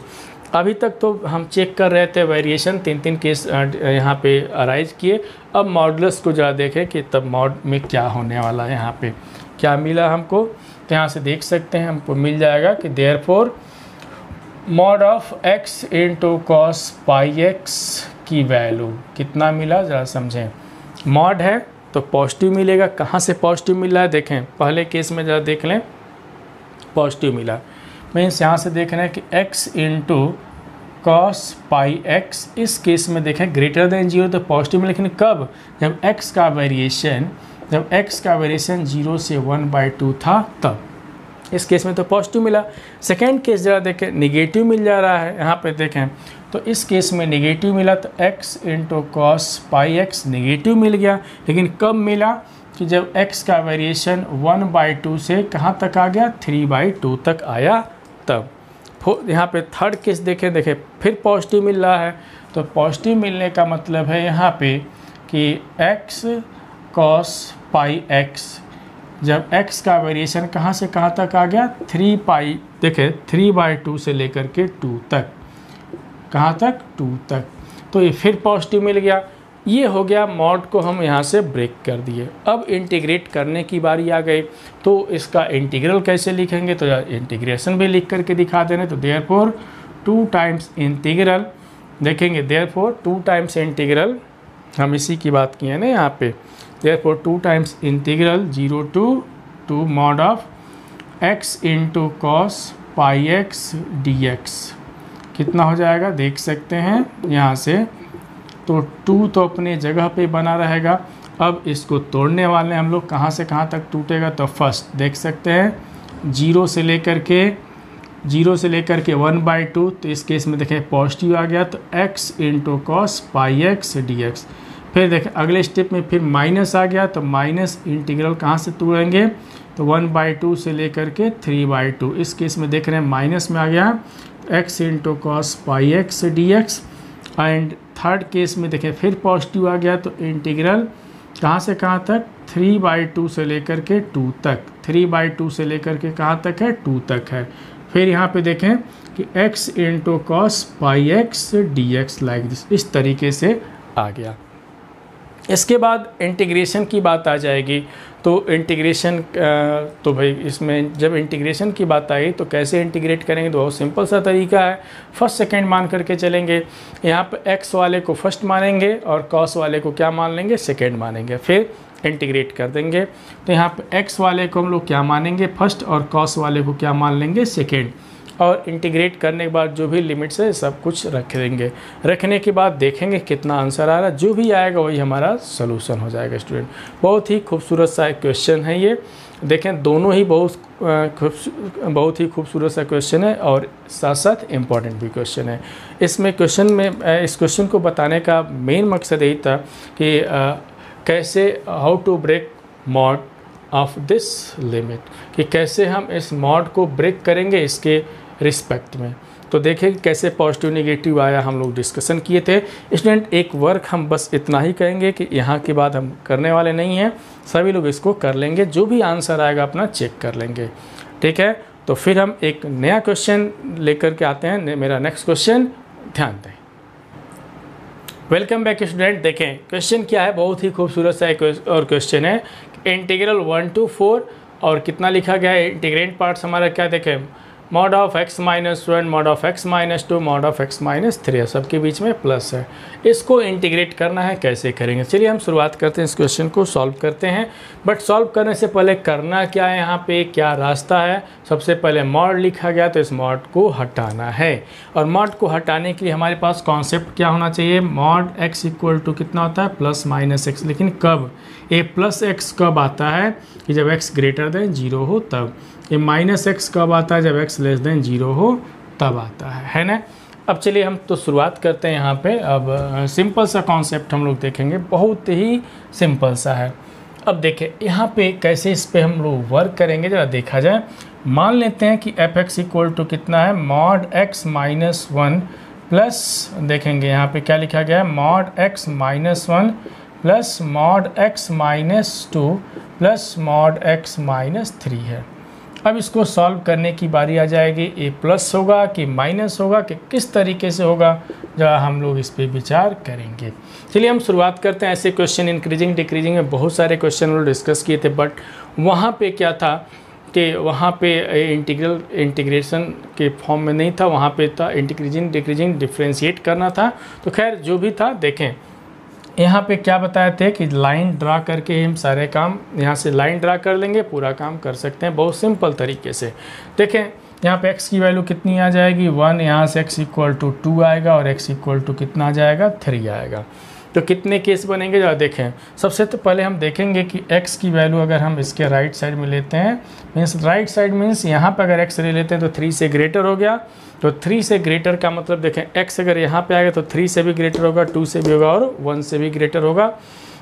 अभी तक तो हम चेक कर रहे थे वेरिएशन, 3 केस यहाँ पे अराइज किए। अब मॉडुलस को जरा देखें कि तब मॉड में क्या होने वाला है, यहाँ पे क्या मिला हमको। तो यहाँ से देख सकते हैं हमको मिल जाएगा कि therefore mod of x into cos πx की वैल्यू कितना मिला, ज़रा समझें। मॉड है तो पॉजिटिव मिलेगा, कहाँ से पॉजिटिव मिल रहा है, देखें पहले केस में ज़रा देख लें, पॉजिटिव मिला। मीन्स यहाँ से देख रहे हैं कि x इंटू cos पाई एक्स, इस केस में देखें ग्रेटर देन जीरो तो पॉजिटिव में, लेकिन कब, जब x का वेरिएशन 0 से 1/2 था तब, इस केस में तो पॉजिटिव मिला। सेकेंड केस जरा देखें, निगेटिव मिल जा रहा है, यहाँ पे देखें तो इस केस में निगेटिव मिला तो x into cos pi x negative मिल गया, लेकिन कब मिला कि जब x का वेरिएशन 1/2 से कहाँ तक आ गया, 3/2 तक आया तब। यहाँ पे थर्ड केस देखें फिर पॉजिटिव मिल रहा है, तो पॉजिटिव मिलने का मतलब है यहाँ पे कि x cos पाई एक्स, जब x का वेरिएशन कहाँ से कहाँ तक आ गया, 3 पाई, देखें 3/2 से लेकर के 2 तक, कहाँ तक, 2 तक, तो ये फिर पॉजिटिव मिल गया। ये हो गया मॉड को हम यहाँ से ब्रेक कर दिए। अब इंटीग्रेट करने की बारी आ गई, तो इसका इंटीग्रल कैसे लिखेंगे, तो इंटीग्रेशन भी लिख करके दिखा देने, तो देयरफॉर 2 टाइम्स इंटीग्रल, देखेंगे देयरफॉर 2 टाइम्स इंटीग्रल, हम इसी की बात की है ना यहाँ पे, therefore 2 times integral 0 to mod of x into cos pi x d x, कितना हो जाएगा देख सकते हैं यहाँ से, तो 2 तो अपने जगह पे बना रहेगा। अब इसको तोड़ने वाले हम लोग, कहाँ से कहाँ तक टूटेगा, तो फर्स्ट देख सकते हैं 0 से लेकर के 1/2, तो इस केस में देखें पॉजिटिव आ गया, तो x into cos pi x d x. फिर देखें अगले स्टेप में फिर माइनस आ गया, तो माइनस इंटीग्रल कहाँ से तोड़ेंगे, तो 1/2 से लेकर के 3/2, इस केस में देख रहे हैं माइनस में आ गया, x into cos pi x d x. And third case में देखें फिर पॉजिटिव आ गया, तो इंटीग्रल कहाँ से कहाँ तक, 3/2 से लेकर के 2 तक, 3/2 से लेकर के कहाँ तक है, 2 तक है। फिर यहाँ पे देखें कि x into cos pi x d x like this, इस तरीके से आ गया। इसके बाद इंटीग्रेशन की बात आ जाएगी, तो इंटीग्रेशन तो भाई इसमें जब इंटीग्रेशन की बात आई तो कैसे इंटीग्रेट करेंगे, तो बहुत सिंपल सा तरीका है, फर्स्ट सेकंड मान करके चलेंगे। यहाँ पे x वाले को फर्स्ट मानेंगे और cos वाले को क्या मान लेंगे, सेकंड मानेंगे, फिर इंटीग्रेट कर देंगे। तो यहाँ पे x वाले को हम लोग क्या मानेंगे, फर्स्ट, और cos वाले को क्या मान लेंगे, सेकेंड, और इंटीग्रेट करने के बाद जो भी लिमिट्स है सब कुछ रख देंगे। रखने के बाद देखेंगे कितना आंसर आ रहा है, जो भी आएगा वही हमारा सोल्यूशन हो जाएगा स्टूडेंट। बहुत ही खूबसूरत सा क्वेश्चन है ये, देखें दोनों ही बहुत ही खूबसूरत सा क्वेश्चन है और साथ साथ इम्पॉर्टेंट भी क्वेश्चन है। इसमें इस क्वेश्चन को बताने का मेन मकसद यही था कि कैसे how to break mod of this limit, कि कैसे हम इस मॉड को ब्रेक करेंगे इसके रिस्पेक्ट में। तो देखें कैसे पॉजिटिव नेगेटिव आया, हम लोग डिस्कशन किए थे स्टूडेंट। एक वर्क हम बस इतना ही कहेंगे कि यहाँ के बाद हम करने वाले नहीं हैं, सभी लोग इसको कर लेंगे, जो भी आंसर आएगा अपना चेक कर लेंगे, ठीक है। तो फिर हम एक नया क्वेश्चन लेकर के आते हैं, मेरा नेक्स्ट क्वेश्चन ध्यान दें। Welcome back student. देखें क्वेश्चन क्या है, बहुत ही खूबसूरत सा एक और क्वेश्चन है, इंटीग्रल 1 to 4 और कितना लिखा गया है, इंटीग्रेंट पार्ट्स हमारा क्या देखें, mod of x minus 1, mod of x minus 2, mod of x minus 3, सबके बीच में प्लस है। इसको इंटीग्रेट करना है, कैसे करेंगे, चलिए हम शुरुआत करते हैं, इस क्वेश्चन को सॉल्व करते हैं। बट सॉल्व करने से पहले करना क्या है, यहाँ पे क्या रास्ता है। सबसे पहले मॉड लिखा गया तो इस मॉड को हटाना है, और मॉड को हटाने के लिए हमारे पास कॉन्सेप्ट क्या होना चाहिए, मॉड x इक्वल टू कितना होता है, प्लस माइनस एक्स। लेकिन कब, ये प्लस एक्स कब आता है कि जब x ग्रेटर देन 0 हो तब। ये माइनस एक्स कब आता है, जब x लेस देन 0 हो तब आता है ना। अब चलिए हम तो शुरुआत करते हैं यहाँ पे। अब सिंपल सा कॉन्सेप्ट हम लोग देखेंगे, बहुत ही सिंपल सा है। अब देखें यहाँ पे कैसे इस पे हम लोग वर्क करेंगे, जरा देखा जाए। मान लेते हैं कि एफ एक्स इक्वल टू कितना है, मॉड x माइनस 1 प्लस, देखेंगे यहाँ पे क्या लिखा गया है, mod x minus 1 plus mod x minus 2 plus mod x minus 3 है। अब इसको सॉल्व करने की बारी आ जाएगी, ए प्लस होगा कि माइनस होगा कि किस तरीके से होगा, जहाँ हम लोग इस पे विचार करेंगे। चलिए हम शुरुआत करते हैं। ऐसे क्वेश्चन इंक्रीजिंग डिक्रीजिंग में बहुत सारे क्वेश्चन हम डिस्कस किए थे, बट वहाँ पे क्या था कि वहाँ पे इंटीग्रेशन के फॉर्म में नहीं था, वहाँ पे था इंक्रीजिंग डिक्रीजिंग डिफ्रेंशिएट करना था। तो खैर जो भी था, देखें यहाँ पे क्या बताए थे कि लाइन ड्रा करके हम सारे काम यहाँ से लाइन ड्रा कर लेंगे, पूरा काम कर सकते हैं बहुत सिंपल तरीके से। देखें यहाँ पे x की वैल्यू कितनी आ जाएगी 1, यहाँ से x इक्वल टू 2 आएगा और x इक्वल टू कितना आ जाएगा 3 आएगा। तो कितने केस बनेंगे जरा देखें। सबसे तो पहले हम देखेंगे कि x की वैल्यू अगर हम इसके राइट साइड में लेते हैं, मीन्स राइट साइड मीन्स यहाँ पर अगर x ले लेते हैं तो 3 से ग्रेटर हो गया। तो 3 से ग्रेटर का मतलब देखें x अगर यहाँ पे आएगा तो 3 से भी ग्रेटर होगा, 2 से भी होगा और 1 से भी ग्रेटर होगा।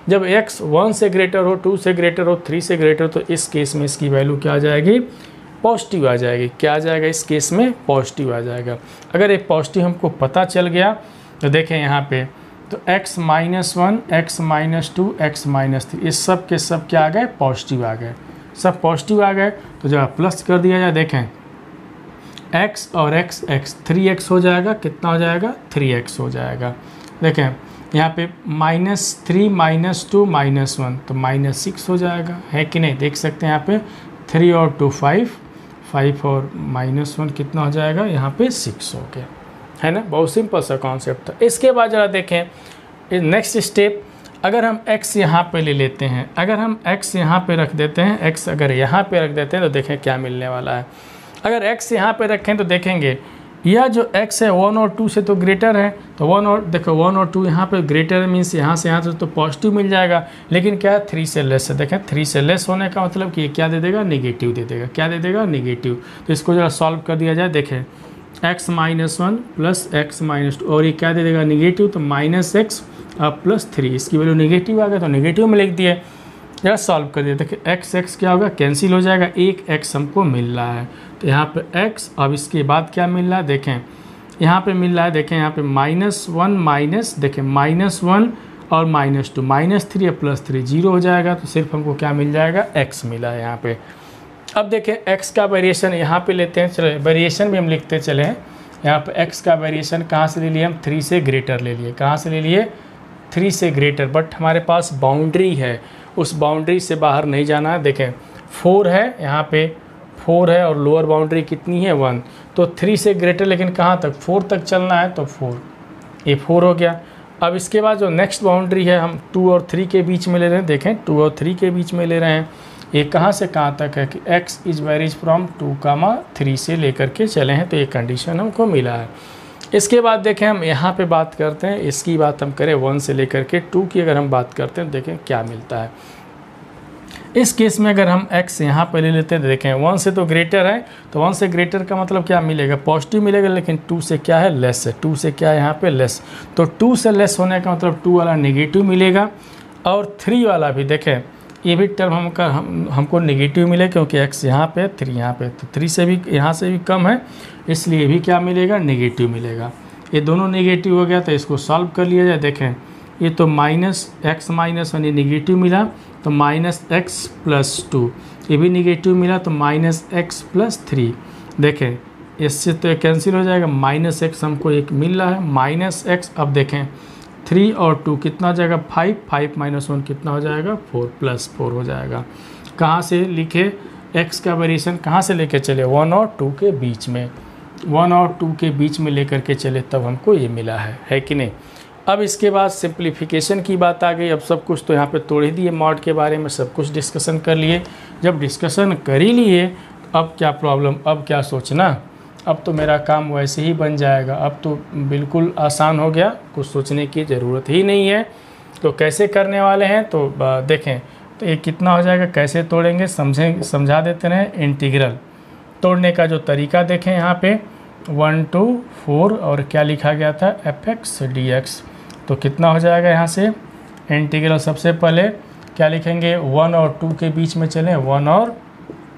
जब x 1 से ग्रेटर हो, 2 से ग्रेटर हो, 3 से ग्रेटर, तो इस केस में इसकी वैल्यू क्या आ जाएगी पॉजिटिव आ जाएगी। क्या आ जाएगा इस केस में पॉजिटिव आ जाएगा। अगर एक पॉजिटिव हमको पता चल गया तो देखें यहाँ पे तो x -1, x -2, x -3 इस सब के सब क्या आ गए पॉजिटिव आ गए, सब पॉजिटिव आ गए। तो जब प्लस कर दिया जाए देखें x और x 3x हो जाएगा, कितना हो जाएगा 3x हो जाएगा। देखें यहाँ पे -3 -2 -1 तो -6 हो जाएगा, है कि नहीं। देख सकते हैं यहाँ पे 3 और 2 5, 5 और -1 कितना हो जाएगा यहाँ पे 6 हो गया, है ना। बहुत सिंपल सा कॉन्सेप्ट था। इसके बाद ज़रा देखें नेक्स्ट स्टेप, अगर हम x यहाँ पे ले लेते हैं, अगर हम x यहाँ पे रख देते हैं, x अगर यहाँ पे रख देते हैं तो देखें क्या मिलने वाला है। अगर x यहाँ पे रखें तो देखेंगे यह जो x है 1 और 2 से तो ग्रेटर है, तो 1 और देखो 1 और 2 यहाँ पे ग्रेटर मीन्स यहाँ से यहाँ तो पॉजिटिव मिल जाएगा। लेकिन क्या 3 से लेस है, देखें 3 से लेस होने का मतलब कि ये क्या दे देगा नेगेटिव दे देगा, क्या दे देगा नेगेटिव। तो इसको जरा सॉल्व कर दिया जाए, देखें x -1 प्लस x -2 और ये क्या दे देगा नेगेटिव, तो -x अब +3 इसकी वैल्यू नेगेटिव आ गया तो नेगेटिव में लिख दिए। जरा सॉल्व कर दिया, देखिए x क्या होगा कैंसिल हो जाएगा, एक x हमको मिल रहा है तो यहाँ पे x। अब इसके बाद क्या मिल रहा है देखें यहाँ पे मिल रहा है, देखें यहाँ पे -1 माइनस देखें -1 और -2 -3 या +3 0 हो जाएगा। तो सिर्फ हमको क्या मिल जाएगा x मिला है यहाँ पे। अब देखें x का वेरिएशन यहाँ पे लेते हैं, चलो वेरिएशन भी हम लिखते चले हैं। यहाँ पे x का वेरिएशन कहाँ से ले लिए हम 3 से ग्रेटर ले लिए, कहाँ से ले लिए 3 से ग्रेटर, बट हमारे पास बाउंड्री है, उस बाउंड्री से बाहर नहीं जाना है। देखें 4 है यहाँ पे 4 है और लोअर बाउंड्री कितनी है 1, तो 3 से ग्रेटर लेकिन कहाँ तक 4 तक चलना है, तो 4 ये 4 हो गया। अब इसके बाद जो नेक्स्ट बाउंड्री है हम 2 और 3 के बीच में ले रहे हैं, देखें 2 और 3 के बीच में ले रहे हैं। ये कहाँ से कहाँ तक है कि x इज वेरीज फ्रॉम 2, 3 से लेकर के चले हैं, तो ये कंडीशन हमको मिला है। इसके बाद देखें हम यहाँ पे बात करते हैं, इसकी बात हम करें 1 से लेकर के 2 की अगर हम बात करते हैं देखें क्या मिलता है। इस केस में अगर हम x यहाँ पे ले लेते हैं तो देखें 1 से तो ग्रेटर है, तो 1 से ग्रेटर का मतलब क्या मिलेगा पॉजिटिव मिलेगा, लेकिन 2 से क्या है लेस है, 2 से क्या है यहाँ पे लेस, तो 2 से लेस होने का मतलब 2 वाला नेगेटिव मिलेगा। और 3 वाला भी देखें ये भी टर्म हमको नेगेटिव मिले क्योंकि x यहाँ पे 3 यहाँ पे, तो 3 से भी यहाँ से भी कम है, इसलिए भी क्या मिलेगा नेगेटिव मिलेगा। ये दोनों नेगेटिव हो गया तो इसको सॉल्व कर लिया जाए। देखें ये तो -x -1 ये नेगेटिव मिला, तो -x + 2 ये भी नेगेटिव मिला, तो -x + 3 देखें इससे तो कैंसिल हो जाएगा, -x हमको एक मिल रहा है -x। अब देखें 3 और 2 कितना हो जाएगा 5, 5 - 1 कितना हो जाएगा 4 + 4 हो जाएगा। कहाँ से लिखे x का वेरिएशन कहाँ से लेके चले 1 और 2 के बीच में, 1 और 2 के बीच में लेकर के चले तब हमको ये मिला है कि नहीं। अब इसके बाद सिंप्लीफिकेशन की बात आ गई। अब सब कुछ तो यहाँ पे तोड़ ही दिए, मॉड के बारे में सब कुछ डिस्कशन कर लिए। जब डिस्कशन कर ही लिए अब क्या प्रॉब्लम, अब क्या सोचना, अब तो मेरा काम वैसे ही बन जाएगा, अब तो बिल्कुल आसान हो गया, कुछ सोचने की ज़रूरत ही नहीं है। तो कैसे करने वाले हैं तो देखें, तो ये कितना हो जाएगा कैसे तोड़ेंगे समझा देते हैं। इंटीग्रल तोड़ने का जो तरीका देखें यहाँ पे 1 to 4 और क्या लिखा गया था fx dx, तो कितना हो जाएगा यहाँ से इंटीग्रल। सबसे पहले क्या लिखेंगे 1 और 2 के बीच में चलें, 1 और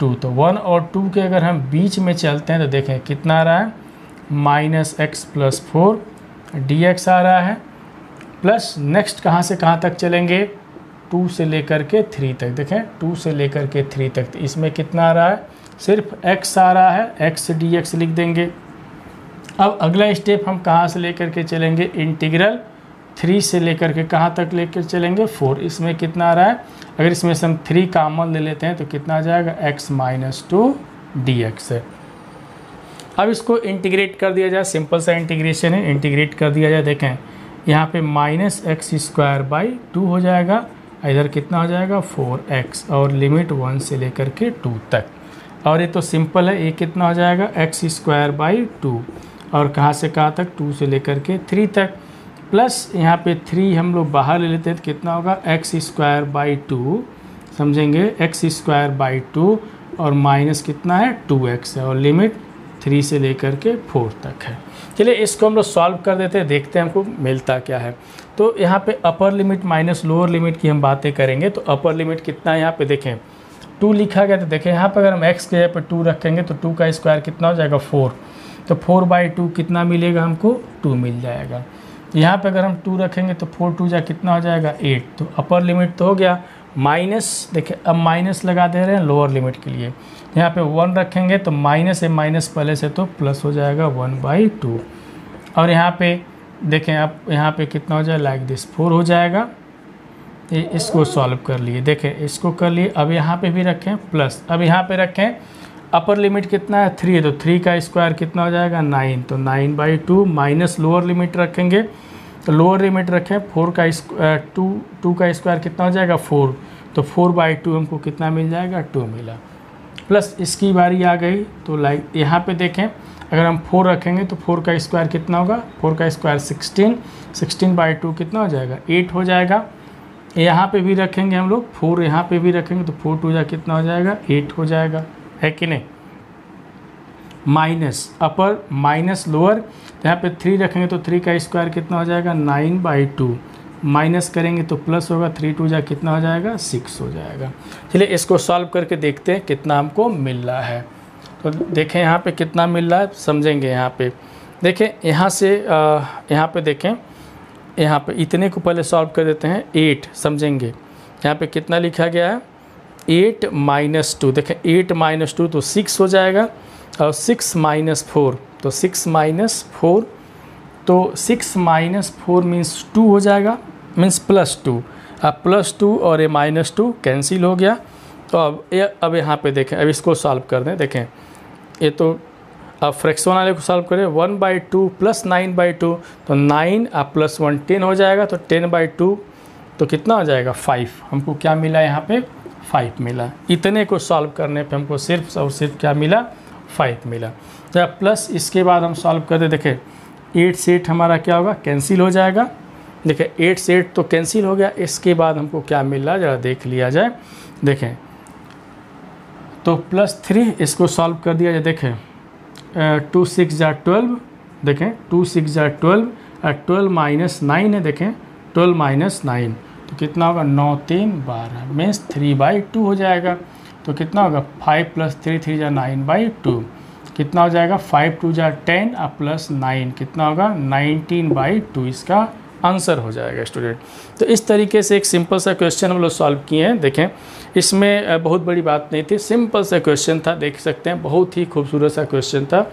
2, तो 1 और 2 के अगर हम बीच में चलते हैं तो देखें कितना आ रहा है -x + 4 dx आ रहा है, प्लस नेक्स्ट कहाँ से कहाँ तक चलेंगे 2 से लेकर के 3 तक। देखें 2 से लेकर के 3 तक, तो इसमें कितना आ रहा है सिर्फ x आ रहा है, x dx लिख देंगे। अब अगला स्टेप हम कहाँ से लेकर के चलेंगे इंटीग्रल 3 से लेकर के कहाँ तक लेकर चलेंगे 4, इसमें कितना आ रहा है, अगर इसमें से हम 3 कॉमन ले लेते हैं तो कितना आ जाएगा x - 2 dx है। अब इसको इंटीग्रेट कर दिया जाए, सिंपल सा इंटीग्रेशन है, इंटीग्रेट कर दिया जाए। देखें यहाँ पे -x² 2 हो जाएगा, इधर कितना हो जाएगा 4x और लिमिट 1 से लेकर के 2 तक। और ये तो सिंपल है, ये कितना हो जाएगा एक्स स्क्वायर बाई 2, और कहाँ से कहाँ तक 2 से लेकर के 3 तक, प्लस यहाँ पे 3 हम लोग बाहर ले लेते हैं तो कितना होगा एक्स स्क्वायर बाई 2, समझेंगे एक्स स्क्वायर बाई 2, और माइनस कितना है 2x है, और लिमिट 3 से लेकर के 4 तक है। चलिए इसको हम लोग सॉल्व कर देते हैं, देखते हैं हमको मिलता क्या है। तो यहाँ पे upper limit minus lower limit की हम बातें करेंगे। तो अपर लिमिट कितना है यहाँ पे देखें 2 लिखा गया, तो देखें यहाँ पर अगर हम x के जगह पर 2 रखेंगे तो 2 का स्क्वायर कितना हो जाएगा 4, तो 4/2 कितना मिलेगा हमको 2 मिल जाएगा। यहाँ पे अगर हम 2 रखेंगे तो 4 2 जा कितना हो जाएगा 8, तो अपर लिमिट तो हो गया। माइनस देखिए अब माइनस लगा दे रहे हैं लोअर लिमिट के लिए, यहाँ पे 1 रखेंगे तो माइनस है, माइनस पहले से तो प्लस हो जाएगा 1/2, और यहाँ पे देखें अब यहाँ पे कितना हो जाए लाइक दिस 4 हो जाएगा। ये इसको सॉल्व कर लिए, देखें इसको कर लिए। अब यहाँ पे भी रखें प्लस, अब यहाँ पे रखें अपर लिमिट कितना है 3 है, तो 3 का स्क्वायर कितना हो जाएगा 9, तो 9/2 माइनस लोअर लिमिट रखेंगे, तो लोअर लिमिट रखें 4 का 2 का स्क्वायर कितना हो जाएगा 4, तो 4/2 हमको कितना मिल जाएगा 2 मिला। प्लस इसकी बारी आ गई, तो लाइक यहाँ पे देखें अगर हम 4 रखेंगे तो 4 का स्क्वायर कितना होगा, 4 का स्क्वायर 16, 16/2 कितना हो जाएगा 8 हो जाएगा। यहाँ पे भी रखेंगे हम लोग 4, यहाँ पे भी रखेंगे तो 4 2 जा कितना हो जाएगा 8 हो जाएगा, है कि नहीं। माइनस अपर माइनस लोअर, यहाँ पे 3 रखेंगे तो 3 का स्क्वायर कितना हो जाएगा 9/2, माइनस करेंगे तो प्लस होगा, 3 2 जा कितना हो जाएगा 6 हो जाएगा। चलिए इसको सॉल्व करके देखते हैं कितना हमको मिल रहा है। तो देखें यहाँ पे कितना मिल रहा है, समझेंगे। यहाँ पे देखें, यहाँ से यहाँ पे देखें, यहाँ पे इतने को पहले सॉल्व कर देते हैं 8, समझेंगे। यहाँ पे कितना लिखा गया है 8 - 2, देखें 8 - 2 तो 6 हो जाएगा, और 6 - 4 तो 6 - 4, तो 6 - 4 मीन्स 2 हो जाएगा, मीन्स +2। अब +2 और ये -2 कैंसिल हो गया। तो अब यहाँ पे देखें, अब इसको सॉल्व कर दें। देखें ये तो अब फ्रैक्शन वाले को सॉल्व करें, 1/2 + 9/2, तो 9 अब +1 10 हो जाएगा, तो 10/2 तो कितना हो जाएगा 5। हमको क्या मिला यहाँ पे 5 मिला। इतने को सॉल्व करने पे हमको सिर्फ और सिर्फ क्या मिला 5 मिला। जब प्लस इसके बाद हम सॉल्व कर दे, देखें 8 से 8 हमारा क्या होगा कैंसिल हो जाएगा। देखें 8 से 8 तो कैंसिल हो गया। इसके बाद हमको क्या मिल रहा है ज़रा देख लिया जाए। देखें तो +3 इसको सॉल्व कर दिया जाए। देखें 2 6 जा 12, देखें 2 6 जा 12, 12 - 9 है, देखें 12 - 9 तो कितना होगा 9 3 12 मीन्स 3/2 हो जाएगा। तो कितना होगा 5 + 3 3 जा 9/2, कितना हो जाएगा 5 2 जा 10 और +9 कितना होगा 19/2, इसका आंसर हो जाएगा स्टूडेंट। तो इस तरीके से एक सिंपल सा क्वेश्चन हम लोग सॉल्व किए हैं। देखें इसमें बहुत बड़ी बात नहीं थी, सिंपल सा क्वेश्चन था, देख सकते हैं बहुत ही खूबसूरत सा क्वेश्चन था।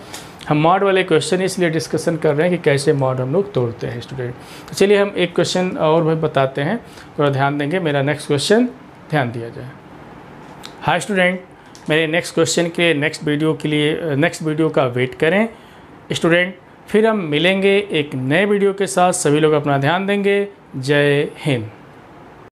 हम मॉड वाले क्वेश्चन इसलिए डिस्कशन कर रहे हैं कि कैसे मॉड हम लोग तोड़ते हैं स्टूडेंट। तो चलिए हम एक क्वेश्चन और भी बताते हैं, थोड़ा ध्यान देंगे। मेरा नेक्स्ट क्वेश्चन ध्यान दिया जाए। हाय स्टूडेंट, मेरे नेक्स्ट क्वेश्चन के नेक्स्ट वीडियो का वेट करें स्टूडेंट। फिर हम मिलेंगे एक नए वीडियो के साथ। सभी लोग अपना ध्यान देंगे। जय हिंद।